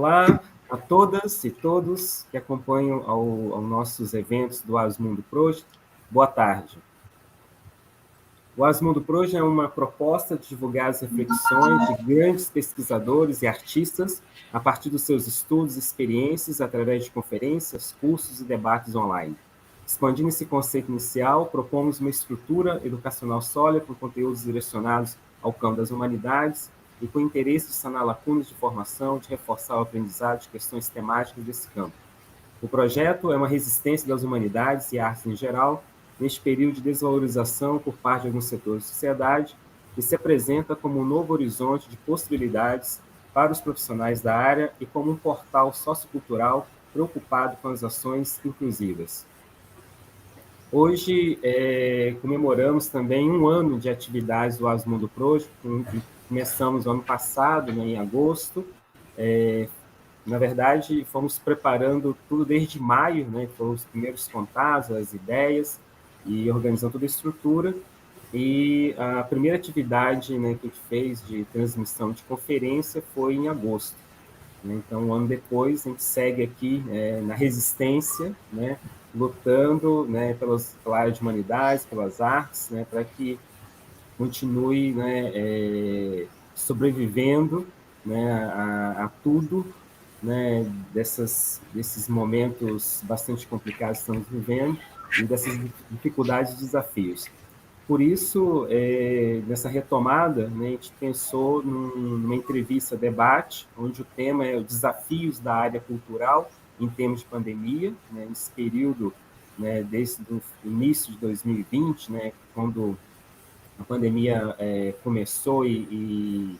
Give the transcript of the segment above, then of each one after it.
Olá a todas e todos que acompanham aos nossos eventos do Asmundo Proje. Boa tarde. O Asmundo Proje é uma proposta de divulgar as reflexões de grandes pesquisadores e artistas a partir dos seus estudos e experiências através de conferências, cursos e debates online. Expandindo esse conceito inicial, propomos uma estrutura educacional sólida com conteúdos direcionados ao campo das humanidades e com interesse de sanar lacunas de formação, de reforçar o aprendizado de questões temáticas desse campo. O projeto é uma resistência das humanidades e artes em geral, neste período de desvalorização por parte de alguns setores da sociedade, que se apresenta como um novo horizonte de possibilidades para os profissionais da área e como um portal sociocultural preocupado com as ações inclusivas. Hoje, comemoramos também um ano de atividades do Asmundo Proje, que começamos no ano passado, né, em agosto. Na verdade, fomos preparando tudo desde maio, né, foram os primeiros contatos, as ideias, e organizando toda a estrutura. E a primeira atividade, né, que a gente fez de transmissão de conferência foi em agosto. Então, um ano depois, a gente segue aqui na resistência, né, lutando, né, pela área de humanidades, pelas artes, né, para que continue, né, sobrevivendo, né, a tudo, né, desses momentos bastante complicados que estamos vivendo e dessas dificuldades e desafios. Por isso, nessa retomada, né, a gente pensou numa entrevista debate, onde o tema é os desafios da área cultural em termos de pandemia, né, nesse período, né, desde o início de 2020, né, quando a pandemia começou e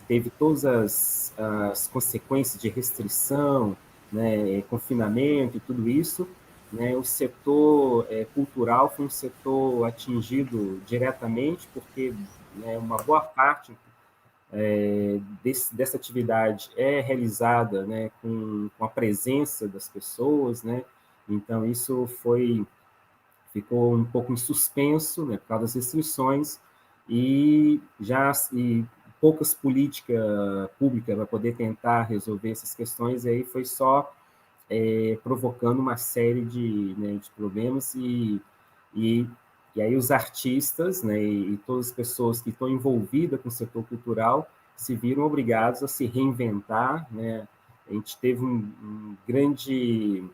teve todas as consequências de restrição, né, confinamento e tudo isso, né, o setor cultural foi um setor atingido diretamente, porque, né, uma boa parte dessa atividade é realizada, né, com a presença das pessoas, né, então isso ficou um pouco em suspenso, né, por causa das restrições, e poucas políticas públicas para poder tentar resolver essas questões, e aí foi só provocando uma série de problemas, e aí os artistas, né, e todas as pessoas que estão envolvidas com o setor cultural se viram obrigados a se reinventar, né. A gente teve um grande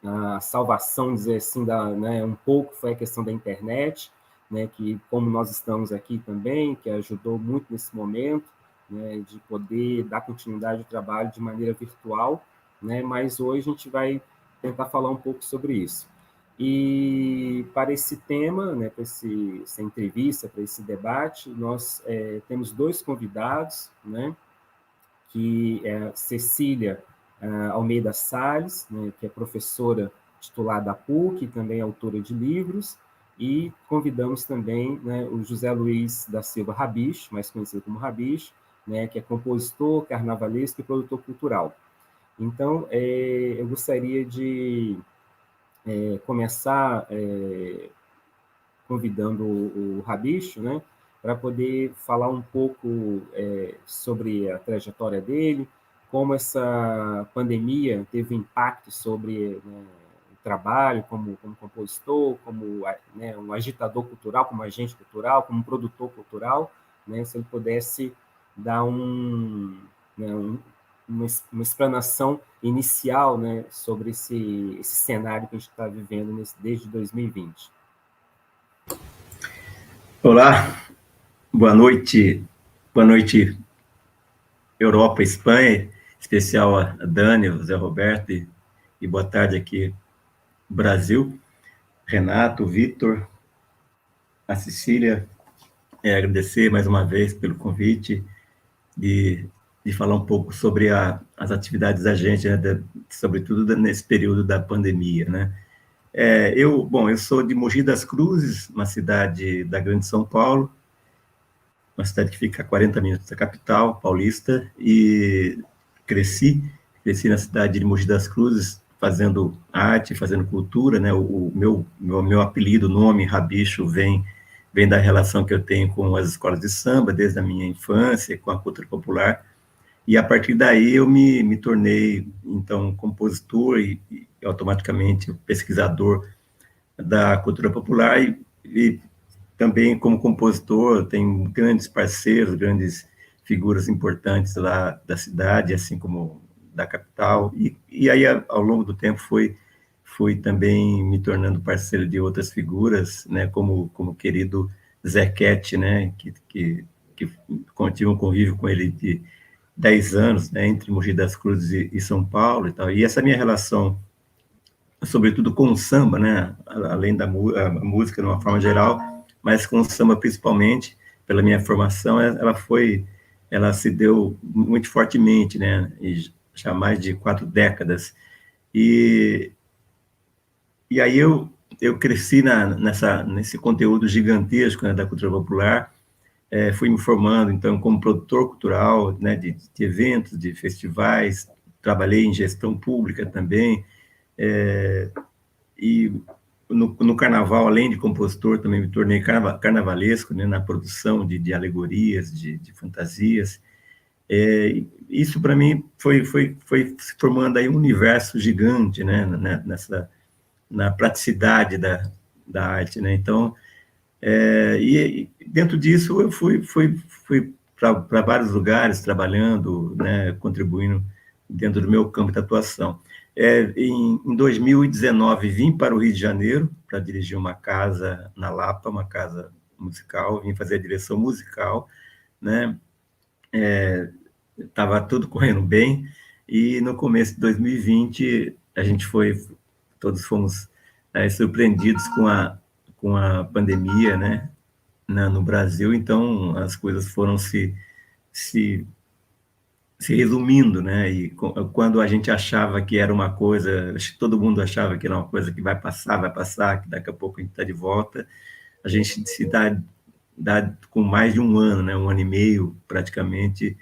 a salvação, dizer assim, né, um pouco foi a questão da internet, né, que como nós estamos aqui também, que ajudou muito nesse momento, né, de poder dar continuidade ao trabalho de maneira virtual, né, mas hoje a gente vai tentar falar um pouco sobre isso. E para esse tema, né, para essa entrevista, para esse debate, nós temos dois convidados, né, que é a Cecília Almeida Salles, né, que é professora titular da PUC, também é autora de livros, e convidamos também, né, o José Luiz da Silva Rabicho, mais conhecido como Rabicho, né, que é compositor, carnavalesco e produtor cultural. Então, eu gostaria de começar convidando o Rabicho, né, para poder falar um pouco sobre a trajetória dele, como essa pandemia teve impacto sobre, né, o trabalho como compositor, como, né, um agitador cultural, como agente cultural, como produtor cultural, né, se ele pudesse dar né, uma explanação inicial, né, sobre esse cenário que a gente está vivendo desde 2020. Olá, boa noite, Europa, Espanha, em especial a Dani, o Zé Roberto, e boa tarde aqui, Brasil, Renato, Vitor, a Cecília, agradecer mais uma vez pelo convite de falar um pouco sobre as atividades da gente, né, sobretudo nesse período da pandemia, né. Eu sou de Mogi das Cruzes, uma cidade da Grande São Paulo, uma cidade que fica a 40 minutos da capital paulista, e cresci na cidade de Mogi das Cruzes, fazendo arte, fazendo cultura, né? O meu apelido, nome, Rabicho, vem da relação que eu tenho com as escolas de samba, desde a minha infância, com a cultura popular, E a partir daí eu me tornei, então, compositor e automaticamente pesquisador da cultura popular e também como compositor tenho grandes parceiros, grandes figuras importantes lá da cidade, assim como da capital, e aí ao longo do tempo fui também me tornando parceiro de outras figuras, né, como o querido Zequete, né, que tive um convívio com ele de 10 anos, né, entre Mogi das Cruzes e São Paulo e tal, e essa minha relação sobretudo com o samba, né, além da a música de uma forma geral, mas com o samba principalmente, pela minha formação, ela se deu muito fortemente, né, e já há mais de 4 décadas, e, e aí eu cresci nesse conteúdo gigantesco, né, da cultura popular, fui me formando, então, como produtor cultural, né, de eventos, de festivais, trabalhei em gestão pública também, e no carnaval, além de compositor, também me tornei carnavalesco, né, na produção de alegorias, de fantasias. Isso, para mim, foi se formando aí um universo gigante, né, na praticidade da arte. Né? Então, e dentro disso, eu fui para vários lugares trabalhando, né, contribuindo dentro do meu campo de atuação. Em 2019, vim para o Rio de Janeiro para dirigir uma casa na Lapa, uma casa musical, vim fazer a direção musical, né? Estava tudo correndo bem, e no começo de 2020, todos fomos surpreendidos com a pandemia, né? No Brasil, então as coisas foram se se resumindo, né? E quando a gente achava que era uma coisa, acho que todo mundo achava que era uma coisa que vai passar, que daqui a pouco a gente está de volta, a gente se dá com mais de um ano, né? Um ano e meio, praticamente,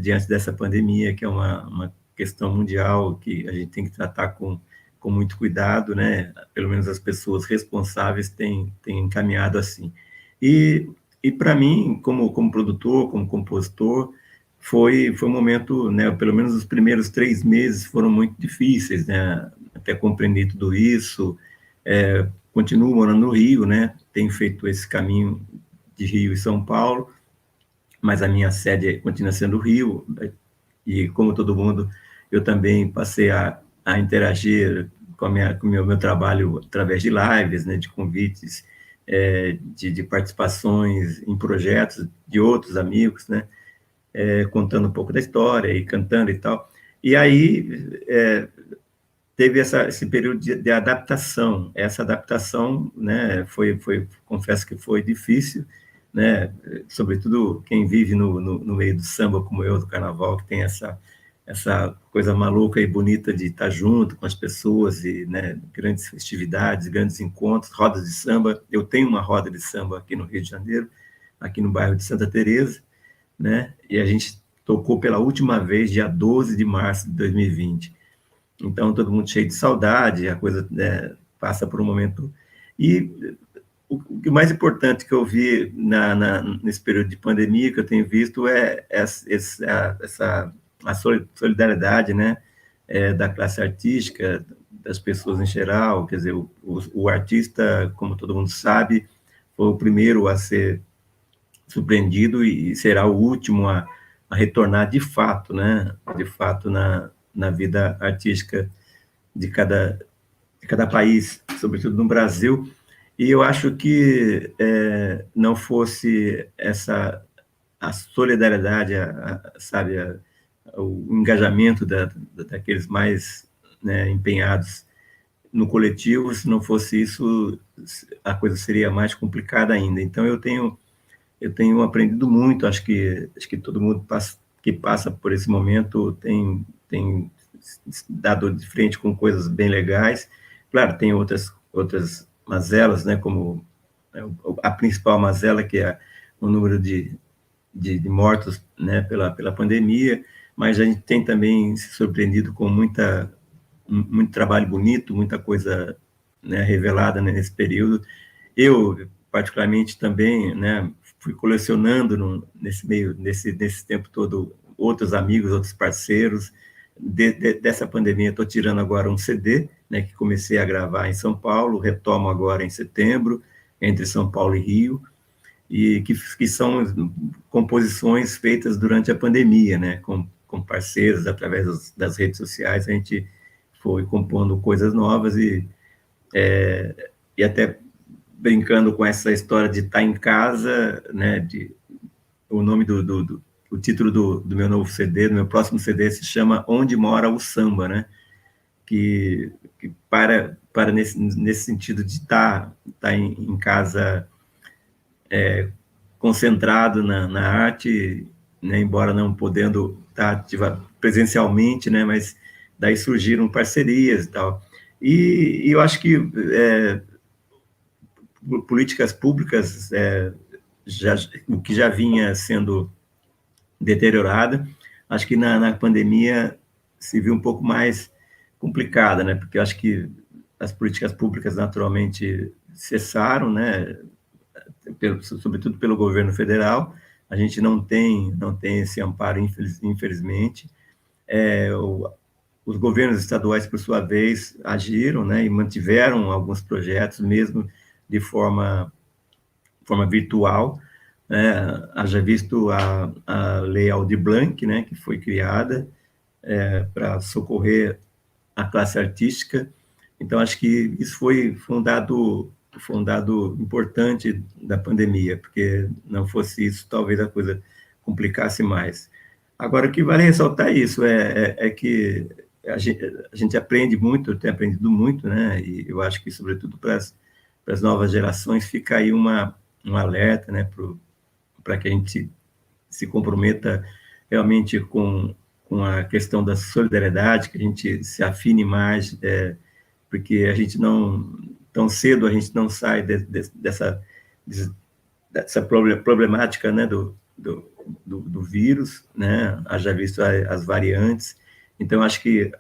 diante dessa pandemia, que é uma questão mundial que a gente tem que tratar com muito cuidado, né? Pelo menos as pessoas responsáveis têm encaminhado assim. E, e para mim, como produtor, como compositor, foi um momento, né, pelo menos os primeiros 3 meses foram muito difíceis, né, até compreender tudo isso. Continuo morando no Rio, né, tenho feito esse caminho de Rio e São Paulo, mas a minha sede continua sendo o Rio, e como todo mundo, eu também passei a interagir com o meu trabalho através de lives, né, de convites, de participações em projetos de outros amigos, né, contando um pouco da história e cantando e tal. E aí teve esse período de adaptação. Essa adaptação, né, confesso que foi difícil, né, sobretudo quem vive no meio do samba, como eu, do carnaval, que tem essa coisa maluca e bonita de estar junto com as pessoas e, né, grandes festividades, grandes encontros, rodas de samba. Eu tenho uma roda de samba aqui no Rio de Janeiro, aqui no bairro de Santa Teresa, né? E a gente tocou pela última vez dia 12 de março de 2020. Então, todo mundo cheio de saudade, a coisa, né, passa por um momento... E o mais importante que eu vi nesse período de pandemia, que eu tenho visto, é a solidariedade, né, da classe artística, das pessoas em geral. Quer dizer, o artista, como todo mundo sabe, foi o primeiro a ser surpreendido e será o último a retornar de fato, né? De fato na vida artística de cada país, sobretudo no Brasil. E eu acho que não fosse a solidariedade, sabe, o engajamento daqueles mais, né, empenhados no coletivo, se não fosse isso, a coisa seria mais complicada ainda. Então, eu tenho aprendido muito, acho que todo mundo que passa por esse momento tem dado de frente com coisas bem legais. Claro, tem outras mazelas, né, como a principal mazela, que é o número de mortos, né, pela pandemia, mas a gente tem também se surpreendido com muito trabalho bonito, muita coisa, né, revelada, né, nesse período. Eu, particularmente, também, né, fui colecionando nesse tempo todo outros amigos, outros parceiros. Dessa pandemia, estou tirando agora um CD, né, que comecei a gravar em São Paulo, retomo agora em setembro, entre São Paulo e Rio, e que são composições feitas durante a pandemia, né, com parceiros, através das redes sociais, a gente foi compondo coisas novas e até brincando com essa história de estar em casa, né, o nome o título do meu novo CD, do meu próximo CD, se chama Onde Mora o Samba, né? Que para nesse sentido de estar em casa concentrado na arte, né? Embora não podendo estar ativa presencialmente, né? Mas daí surgiram parcerias e tal. E eu acho que políticas públicas, o que já vinha sendo deteriorada, acho que na pandemia se viu um pouco mais complicada, né? Porque eu acho que as políticas públicas naturalmente cessaram, né? Sobretudo pelo governo federal, a gente não tem esse amparo, infelizmente. Os governos estaduais, por sua vez, agiram, né? E mantiveram alguns projetos, mesmo de forma virtual, né? Haja visto a Lei Aldir Blanc, né, que foi criada para socorrer a classe artística. Então, acho que isso foi um dado importante da pandemia, porque não fosse isso, talvez a coisa complicasse mais. Agora, o que vale ressaltar isso é que a gente aprende muito, eu tenho aprendido muito, né? E eu acho que, sobretudo, para as novas gerações, fica aí um alerta, né, para que a gente se comprometa realmente com a questão da solidariedade, que a gente se afine mais, porque a gente não, tão cedo a gente não sai dessa problemática, né, do vírus, né, haja visto as variantes. Então, acho que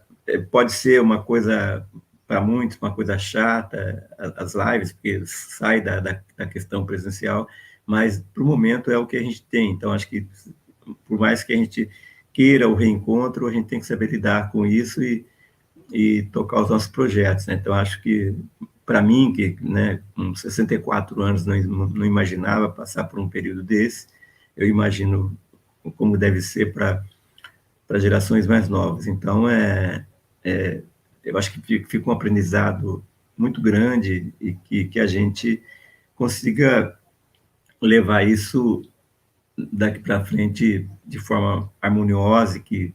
pode ser uma coisa, para muitos, uma coisa chata, as lives, porque sai da questão presencial, mas, para o momento, é o que a gente tem. Então, acho que, por mais que a gente queira o reencontro, a gente tem que saber lidar com isso e tocar os nossos projetos, né? Então, acho que, para mim, que, né, com 64 anos, não imaginava passar por um período desse, eu imagino como deve ser para gerações mais novas. Então, eu acho que fica um aprendizado muito grande e que a gente consiga levar isso daqui para frente de forma harmoniosa, e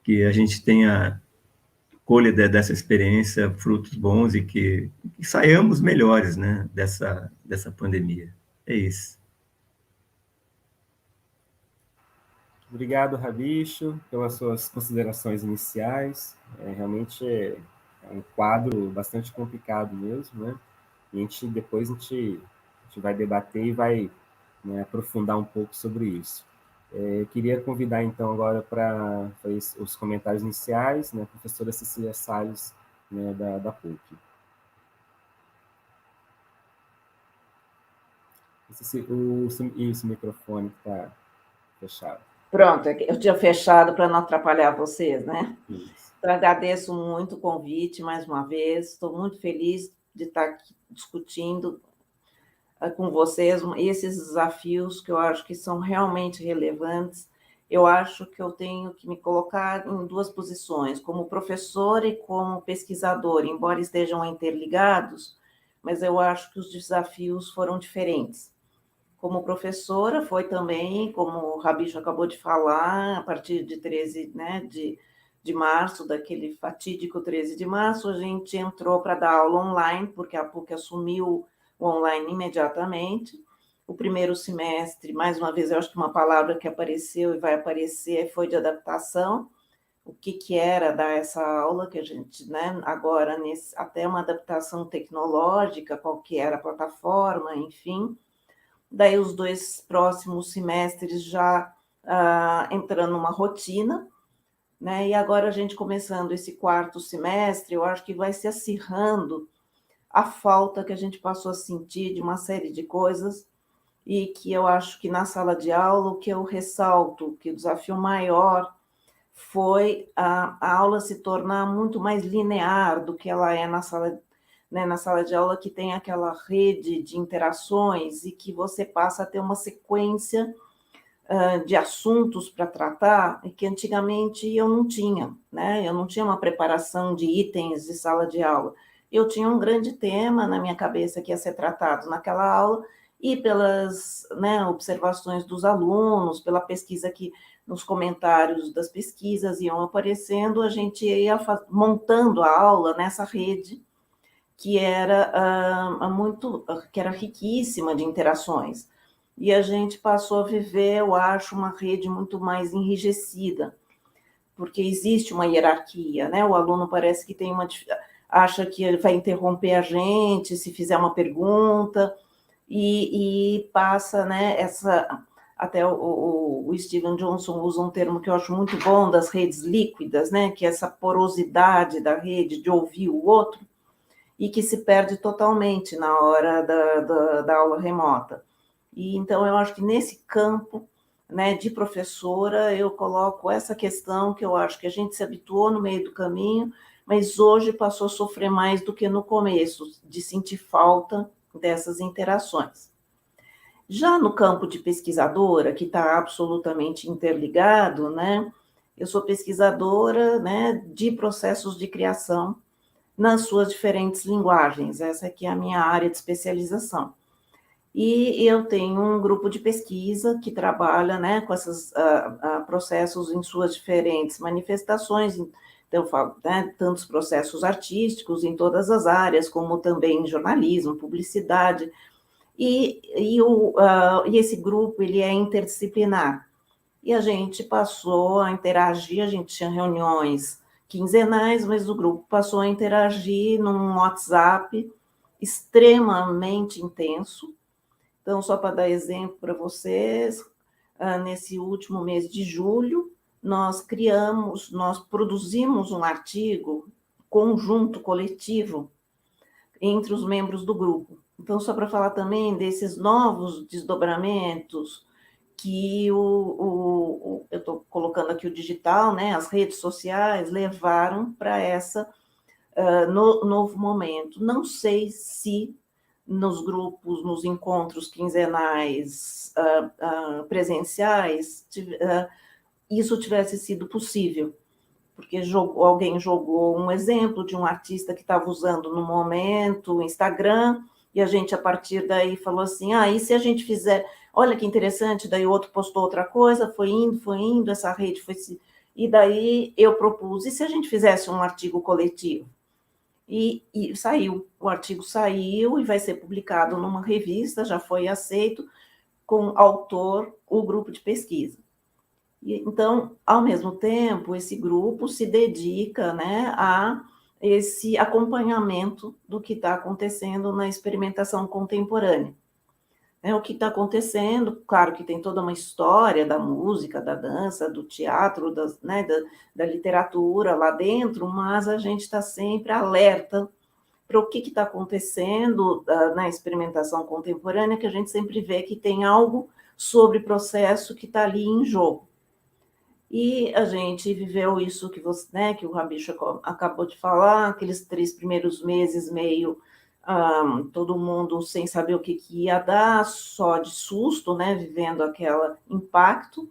que a gente tenha colha dessa experiência, frutos bons e que saiamos melhores, né, dessa pandemia. É isso. Obrigado, Rabicho, pelas suas considerações iniciais. Realmente é um quadro bastante complicado mesmo, né? E depois a gente vai debater e vai, né, aprofundar um pouco sobre isso. Queria convidar, então, agora para os comentários iniciais, né, a professora Cecília Salles, né, da PUC. Esse microfone está fechado. Pronto, eu tinha fechado para não atrapalhar vocês, né? Isso. Então, agradeço muito o convite mais uma vez, estou muito feliz de estar aqui discutindo com vocês esses desafios que eu acho que são realmente relevantes. Eu acho que eu tenho que me colocar em duas posições, como professora e como pesquisadora, embora estejam interligados, mas eu acho que os desafios foram diferentes. Como professora, foi também, como o Rabicho acabou de falar, a partir de 13, né, de março, daquele fatídico 13 de março, a gente entrou para dar aula online, porque a PUC assumiu o online imediatamente. O primeiro semestre, mais uma vez, eu acho que uma palavra que apareceu e vai aparecer foi de adaptação. O que era dar essa aula, que a gente, né, agora, até uma adaptação tecnológica, qual que era a plataforma, enfim. Daí os 2 próximos semestres já entrando numa rotina, né? E agora a gente começando esse 4º semestre, eu acho que vai se acirrando a falta que a gente passou a sentir de uma série de coisas e que eu acho que na sala de aula o que eu ressalto, que o desafio maior foi a aula se tornar muito mais linear do que ela é na sala de aula, que tem aquela rede de interações e que você passa a ter uma sequência de assuntos para tratar, e que antigamente eu não tinha, né? Eu não tinha uma preparação de itens de sala de aula. Eu tinha um grande tema na minha cabeça que ia ser tratado naquela aula, e pelas, né, observações dos alunos, pela pesquisa que nos comentários das pesquisas iam aparecendo, a gente ia montando a aula nessa rede que era que era riquíssima de interações. E a gente passou a viver, eu acho, uma rede muito mais enrijecida, porque existe uma hierarquia, né? O aluno parece que tem acha que ele vai interromper a gente se fizer uma pergunta, e passa, né, até o Steven Johnson usa um termo que eu acho muito bom, das redes líquidas, né, que é essa porosidade da rede de ouvir o outro, e que se perde totalmente na hora da aula remota. E então eu acho que nesse campo, né, de professora, eu coloco essa questão que eu acho que a gente se habituou no meio do caminho, mas hoje passou a sofrer mais do que no começo, de sentir falta dessas interações. Já no campo de pesquisadora, que está absolutamente interligado, né, eu sou pesquisadora, né, de processos de criação nas suas diferentes linguagens. Essa aqui é a minha área de especialização. E eu tenho um grupo de pesquisa que trabalha, né, com esses processos em suas diferentes manifestações. Então, eu falo, né, tantos processos artísticos em todas as áreas, como também jornalismo, publicidade. E esse grupo ele é interdisciplinar. E a gente passou a interagir, a gente tinha reuniões quinzenais, mas o grupo passou a interagir num WhatsApp extremamente intenso. Então, só para dar exemplo para vocês, nesse último mês de julho, nós produzimos um artigo conjunto, coletivo, entre os membros do grupo. Então, só para falar também desses novos desdobramentos que eu estou colocando aqui o digital, né, as redes sociais levaram para essa novo momento. Não sei se nos grupos, nos encontros quinzenais presenciais, isso tivesse sido possível, porque alguém jogou um exemplo de um artista que estava usando no momento o Instagram, e a gente, a partir daí, falou assim, e se a gente fizer, olha que interessante, daí o outro postou outra coisa, foi indo, essa rede foi... E daí eu propus, e se a gente fizesse um artigo coletivo? E saiu, o artigo saiu e vai ser publicado numa revista, já foi aceito, com autor, o grupo de pesquisa. Então, ao mesmo tempo, esse grupo se dedica, né, a esse acompanhamento do que está acontecendo na experimentação contemporânea. O que está acontecendo, claro que tem toda uma história da música, da dança, do teatro, da literatura lá dentro, mas a gente está sempre alerta para o que está acontecendo na experimentação contemporânea, que a gente sempre vê que tem algo sobre processo que está ali em jogo. E a gente viveu isso que você, né, que o Rabicho acabou de falar, aqueles 3 primeiros meses meio todo mundo sem saber o que ia dar, só de susto, né, vivendo aquele impacto.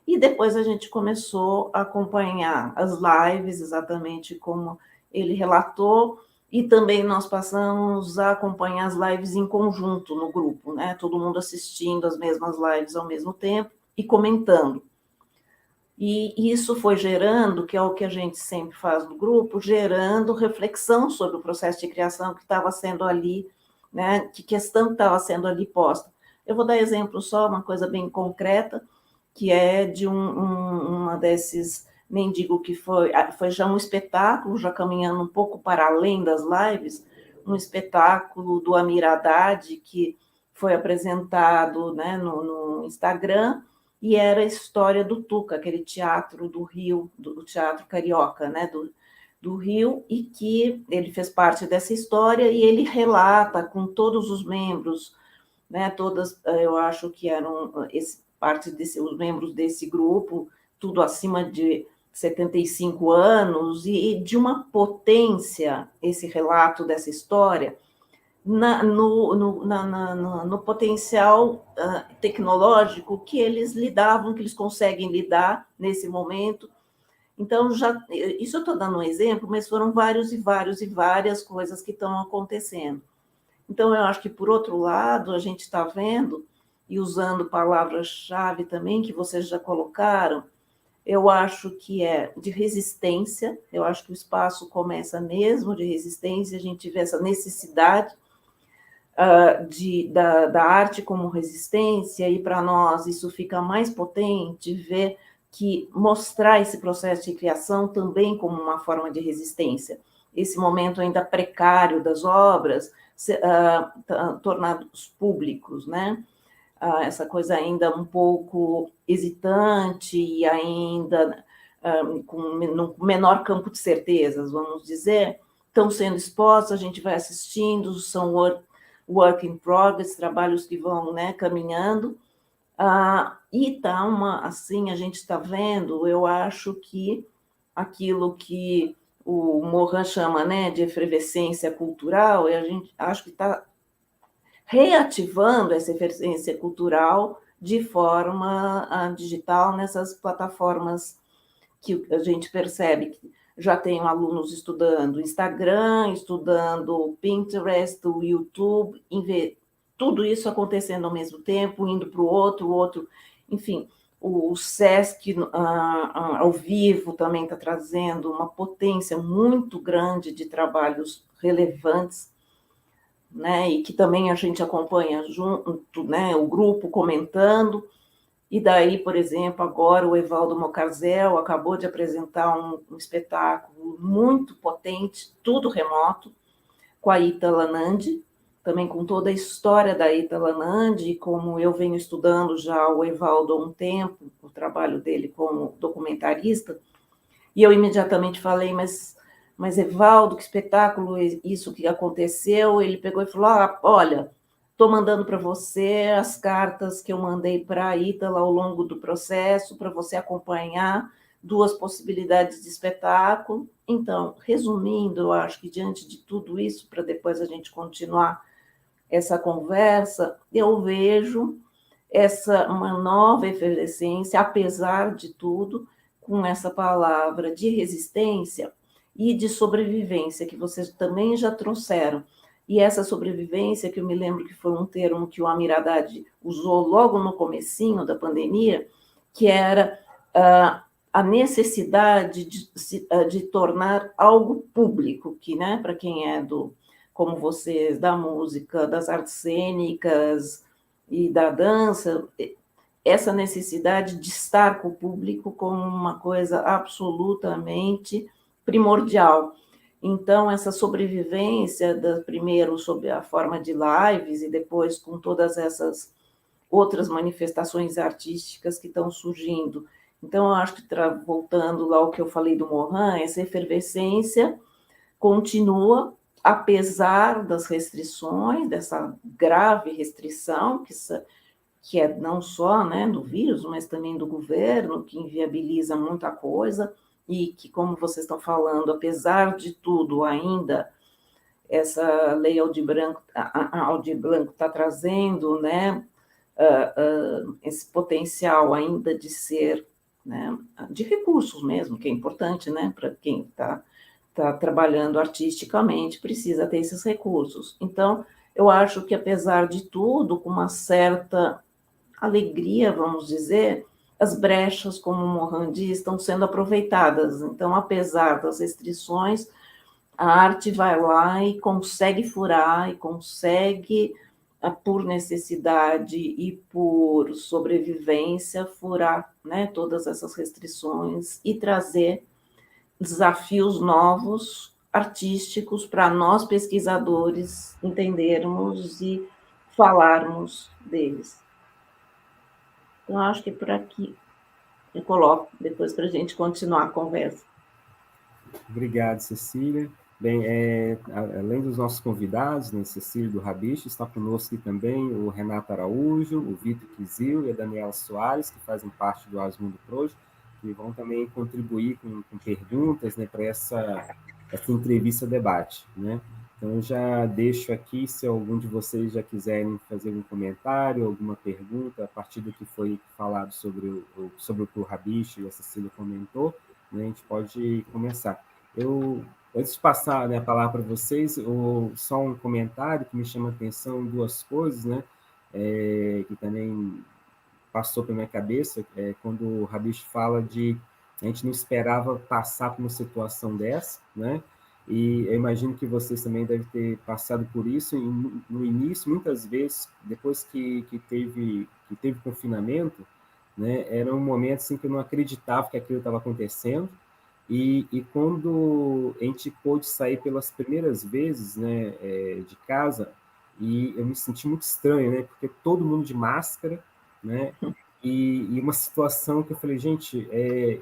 E depois a gente começou a acompanhar as lives, exatamente como ele relatou, e também nós passamos a acompanhar as lives em conjunto no grupo, né, todo mundo assistindo as mesmas lives ao mesmo tempo e comentando. E isso foi gerando, que é o que a gente sempre faz no grupo, gerando reflexão sobre o processo de criação que estava sendo ali, né, que questão que estava sendo ali posta. Eu vou dar exemplo só, uma coisa bem concreta, que é de uma desses, nem digo que foi já um espetáculo, já caminhando um pouco para além das lives, um espetáculo do Amir Haddad, que foi apresentado, né, no Instagram, e era a história do Tuca, aquele teatro do Rio, do teatro carioca, né, do Rio, e que ele fez parte dessa história, e ele relata com todos os membros né? Todas, eu acho que eram os membros desse grupo, tudo acima de 75 anos, e de uma potência, esse relato dessa história, no potencial tecnológico que eles lidavam, que eles conseguem lidar nesse momento. Então, isso eu estou dando um exemplo, mas foram vários e vários e várias coisas que estão acontecendo. Então, eu acho que, por outro lado, a gente está vendo, e usando palavras-chave também, que vocês já colocaram, eu acho que é de resistência, eu acho que o espaço começa mesmo de resistência, a gente vê essa necessidade da arte como resistência, e para nós isso fica mais potente, ver que mostrar esse processo de criação também como uma forma de resistência. Esse momento ainda precário das obras, tornados públicos, né? Essa coisa ainda um pouco hesitante e ainda com um menor campo de certezas, vamos dizer, estão sendo expostos, a gente vai assistindo, são work in progress, trabalhos que vão, né, caminhando, e tá assim, a gente está vendo, eu acho que aquilo que o Morin chama, né, de efervescência cultural, e a gente acho que está reativando essa efervescência cultural de forma digital nessas plataformas que a gente percebe que já tem alunos estudando Instagram, estudando Pinterest, o YouTube, tudo isso acontecendo ao mesmo tempo, indo para o outro, enfim, o SESC ao vivo também está trazendo uma potência muito grande de trabalhos relevantes, né, e que também a gente acompanha junto, né, o grupo comentando. E daí, por exemplo, agora o Evaldo Mocarzel acabou de apresentar um espetáculo muito potente, tudo remoto, com a Ita Lanandi, também com toda a história da Ita Lanandi, como eu venho estudando já o Evaldo há um tempo, o trabalho dele como documentarista, e eu imediatamente falei, mas Evaldo, que espetáculo isso que aconteceu? Ele pegou e falou, olha, estou mandando para você as cartas que eu mandei para a Ítala ao longo do processo, para você acompanhar 2 possibilidades de espetáculo. Então, resumindo, eu acho que diante de tudo isso, para depois a gente continuar essa conversa, eu vejo uma nova efervescência, apesar de tudo, com essa palavra de resistência e de sobrevivência, que vocês também já trouxeram. E essa sobrevivência, que eu me lembro que foi um termo que o Amir Haddad usou logo no comecinho da pandemia, que era a necessidade de tornar algo público, que, né, para quem é como vocês, da música, das artes cênicas e da dança, essa necessidade de estar com o público como uma coisa absolutamente primordial. Então, essa sobrevivência, primeiro sob a forma de lives e depois com todas essas outras manifestações artísticas que estão surgindo. Então, eu acho que, voltando lá ao que eu falei do Morin, essa efervescência continua, apesar das restrições, dessa grave restrição, que é não só, né, do vírus, mas também do governo, que inviabiliza muita coisa, e que, como vocês estão falando, apesar de tudo, ainda essa lei Aldir Blanc está trazendo, né, esse potencial ainda de ser, né, de recursos mesmo, que é importante, né, para quem está trabalhando artisticamente, precisa ter esses recursos. Então, eu acho que, apesar de tudo, com uma certa alegria, vamos dizer, as brechas, como o Morin diz, estão sendo aproveitadas. Então, apesar das restrições, a arte vai lá e consegue furar, e consegue, por necessidade e por sobrevivência, furar, né, todas essas restrições e trazer desafios novos, artísticos, para nós, pesquisadores, entendermos e falarmos deles. Então, acho que é por aqui eu coloco, depois para a gente continuar a conversa. Obrigado, Cecília. Bem, além dos nossos convidados, né, Cecília do Rabicho, está conosco aqui também o Renato Araújo, o Vitor Kizil e a Daniela Soares, que fazem parte do Asmundo Proje, que vão também contribuir com perguntas, né, para essa entrevista-debate, né? Então, eu já deixo aqui, se algum de vocês já quiserem fazer um comentário, alguma pergunta, a partir do que foi falado sobre o que o Rabicho e a Cecília comentou, né, a gente pode começar. Antes de passar, né, a palavra para vocês, só um comentário que me chama a atenção, duas coisas, né, que também passou pela minha cabeça, quando o Rabicho fala de a gente não esperava passar por uma situação dessa, né, e eu imagino que vocês também devem ter passado por isso, e no início, muitas vezes, depois que teve confinamento, né, era um momento assim, que eu não acreditava que aquilo estava acontecendo, e quando a gente pôde sair pelas primeiras vezes, né, de casa, e eu me senti muito estranho, né, porque todo mundo de máscara, né, e uma situação que eu falei, gente,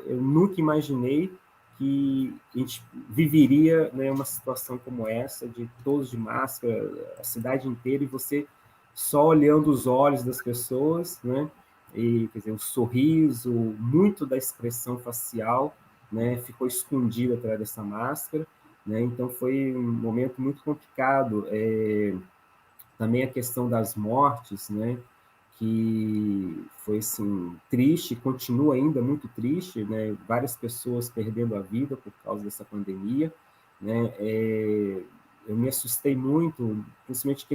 eu nunca imaginei que a gente viveria, né, uma situação como essa, de todos de máscara, a cidade inteira, e você só olhando os olhos das pessoas, né, e, quer dizer, o sorriso, muito da expressão facial, né, ficou escondido atrás dessa máscara, né, então foi um momento muito complicado. Também a questão das mortes, né, que foi assim triste, continua ainda muito triste, né, várias pessoas perdendo a vida por causa dessa pandemia, né, eu me assustei muito, principalmente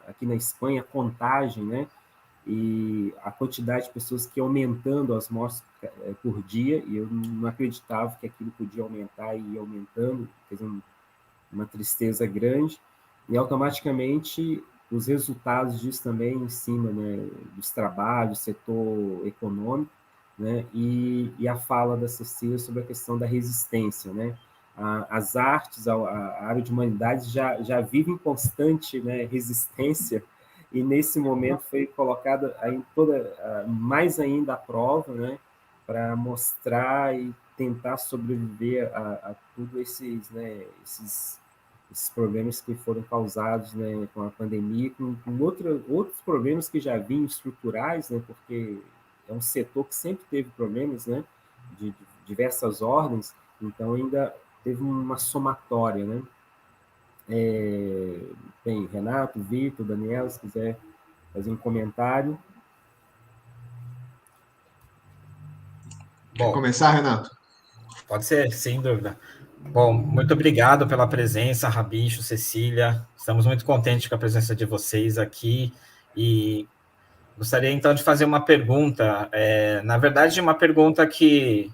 aqui na Espanha, a contagem, né, e a quantidade de pessoas que aumentando as mortes por dia, e eu não acreditava que aquilo podia aumentar, e ia aumentando, fez uma tristeza grande, e automaticamente os resultados disso também em cima, né, dos trabalhos, setor econômico, né, e a fala da Cecília sobre a questão da resistência, né, as artes, a área de humanidades já vive em constante, né, resistência, e nesse momento foi colocada mais ainda à prova, né, para mostrar e tentar sobreviver a tudo né, esses problemas que foram causados, né, com a pandemia, com outros problemas que já vinham estruturais, né, porque é um setor que sempre teve problemas, né, de diversas ordens, então ainda teve uma somatória, né. Bem, Renato, Vitor, Daniel, se quiser fazer um comentário. Quer começar, Renato? Pode ser, sem dúvida. Bom, muito obrigado pela presença, Rabicho, Cecília. Estamos muito contentes com a presença de vocês aqui e gostaria então de fazer uma pergunta. Na verdade, uma pergunta que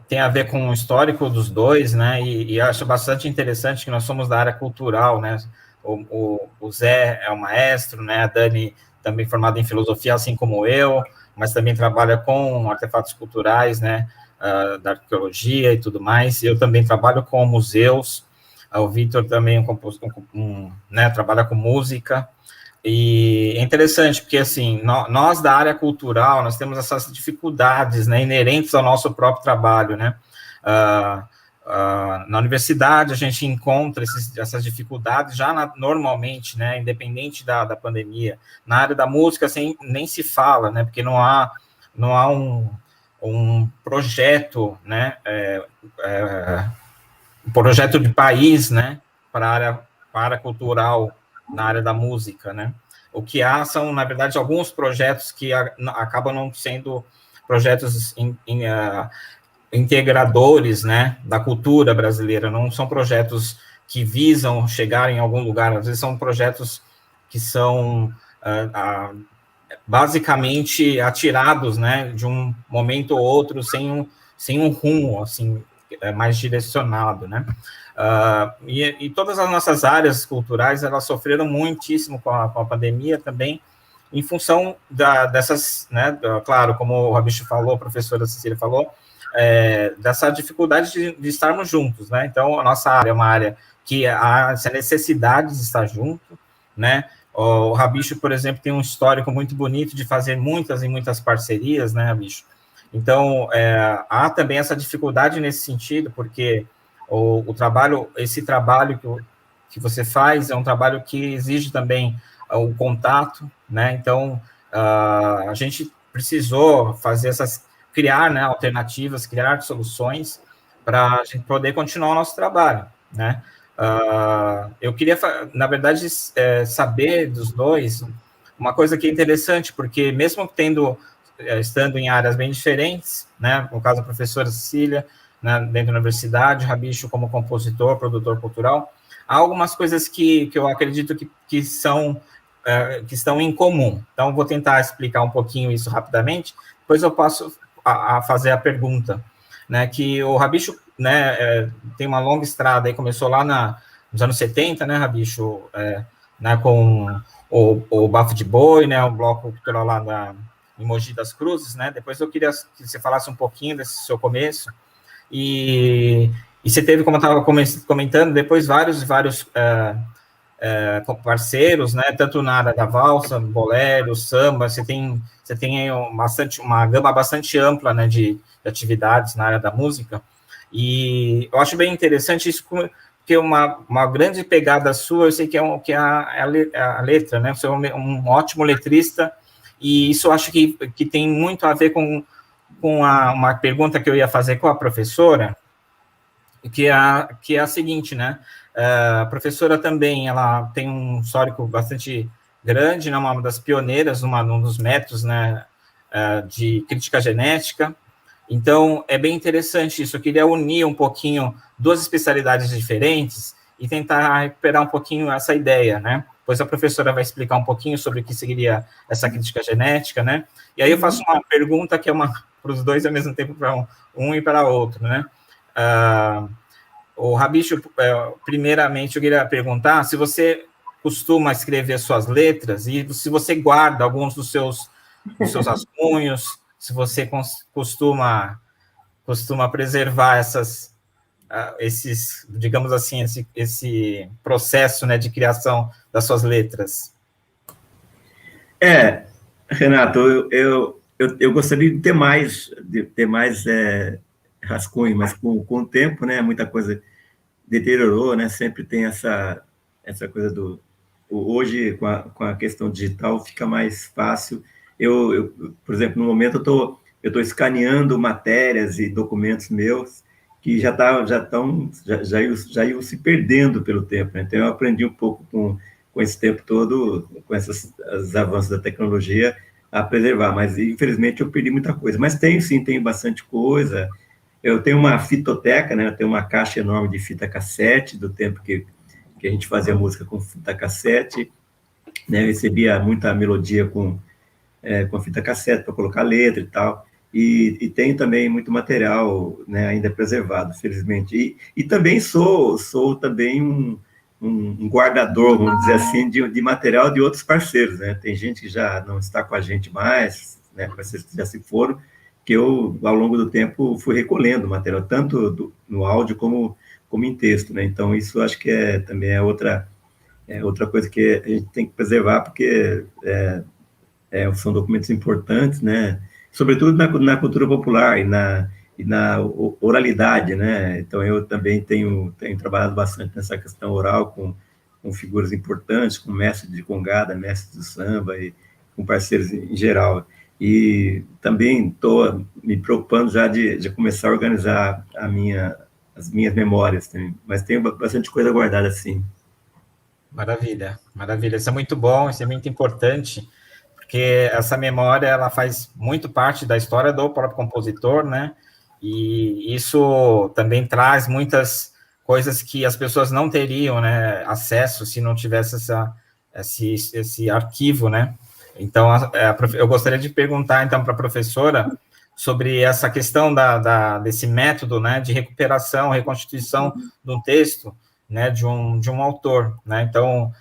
tem a ver com o histórico dos dois, né? E acho bastante interessante que nós somos da área cultural, né? O Zé é um maestro, né? A Dani também formada em filosofia, assim como eu, mas também trabalha com artefatos culturais, né? Da arqueologia e tudo mais. Eu também trabalho com museus. O Vitor também né, trabalha com música. E é interessante, porque, assim, nós da área cultural, nós temos essas dificuldades, né, inerentes ao nosso próprio trabalho, né? Na universidade, a gente encontra essas dificuldades já normalmente, né, independente da pandemia. Na área da música, assim, nem se fala, né, porque não há um projeto, né, um projeto de país, né, para a área paracultural na área da música, né? O que há são, na verdade, alguns projetos que acabam não sendo projetos integradores, né, da cultura brasileira, não são projetos que visam chegar em algum lugar, às vezes são projetos que são basicamente atirados, né, de um momento ou outro, sem um rumo, assim, mais direcionado, né. E todas as nossas áreas culturais, elas sofreram muitíssimo com a pandemia também, em função dessas, né, claro, como o Rabicho falou, a professora Cecília falou, dessa dificuldade de estarmos juntos, né. Então, a nossa área é uma área que há essa necessidade de estar junto, né. O Rabicho, por exemplo, tem um histórico muito bonito de fazer muitas e muitas parcerias, né, Rabicho? Então, há também essa dificuldade nesse sentido, porque esse trabalho que você faz é um trabalho que exige também o contato, né? Então, a gente precisou criar, né, alternativas, criar soluções para a gente poder continuar o nosso trabalho, né? Eu queria, na verdade, saber dos dois uma coisa que é interessante, porque mesmo estando em áreas bem diferentes, né, no caso a professora Cecília, né, dentro da universidade, Rabicho como compositor, produtor cultural, há algumas coisas que eu acredito que estão em comum. Então, vou tentar explicar um pouquinho isso rapidamente, depois eu passo a fazer a pergunta, né, que o Rabicho, né, tem uma longa estrada, aí começou lá nos anos 70, né, Rabicho, né, com o Bafo de Boi, né, o bloco cultural lá em Mogi das Cruzes, né, depois eu queria que você falasse um pouquinho desse seu começo, e você teve, como eu estava comentando, depois vários parceiros, né, tanto na área da valsa, bolero, samba, você tem aí uma gama bastante ampla, né, de atividades na área da música, e eu acho bem interessante isso, porque uma grande pegada sua, eu sei que é a letra, né, você é um ótimo letrista, e isso eu acho que tem muito a ver com uma pergunta que eu ia fazer com a professora, que é a seguinte, né? A professora também, ela tem um histórico bastante grande, né? Uma das pioneiras num dos métodos, né, de crítica genética. Então, é bem interessante isso. Eu queria unir um pouquinho duas especialidades diferentes e tentar recuperar um pouquinho essa ideia, né? Pois a professora vai explicar um pouquinho sobre o que seria essa crítica genética, né? E aí eu faço uma pergunta que é para os dois ao mesmo tempo, para um e para outro, né? O Rabicho, primeiramente, eu queria perguntar se você costuma escrever suas letras e se você guarda alguns dos seus rascunhos, se você costuma preservar esses, digamos assim, esse processo, né, de criação das suas letras. Renato, eu gostaria de ter mais rascunho, mas com o tempo, né, muita coisa deteriorou, né, sempre tem essa coisa hoje, com a questão digital, fica mais fácil. Por exemplo, no momento eu estou escaneando matérias e documentos meus que já iam se perdendo pelo tempo, né? Então eu aprendi um pouco com esse tempo todo, com os avanços da tecnologia, a preservar, mas infelizmente eu perdi muita coisa. Mas tenho bastante coisa. Eu tenho uma fitoteca, né? Eu tenho uma caixa enorme de fita cassete, do tempo que a gente fazia música com fita cassete, né? Eu recebia muita melodia com fita cassete para colocar letra e tal. E tenho também muito material, né, ainda preservado, felizmente. E também sou também um guardador, vamos dizer assim, de material de outros parceiros, né? Tem gente que já não está com a gente mais, né, parceiros que já se foram, que eu, ao longo do tempo, fui recolhendo material, tanto no áudio como em texto, né? Então, isso acho que também é outra coisa que a gente tem que preservar, porque são documentos importantes, né? Sobretudo na cultura popular e na oralidade, né? Então, eu também tenho trabalhado bastante nessa questão oral com figuras importantes, com mestres de congada, mestres do samba e com parceiros em geral. E também estou me preocupando já de começar a organizar as minhas memórias também, mas tenho bastante coisa guardada, sim. Maravilha, maravilha. Isso é muito bom, isso é muito importante, porque essa memória, ela faz muito parte da história do próprio compositor, né? E isso também traz muitas coisas que as pessoas não teriam, né, acesso se não tivesse esse arquivo, né? Então, eu gostaria de perguntar, então, para a professora sobre essa questão desse método, né, de recuperação, reconstituição de um texto, né, de um autor, né? Então,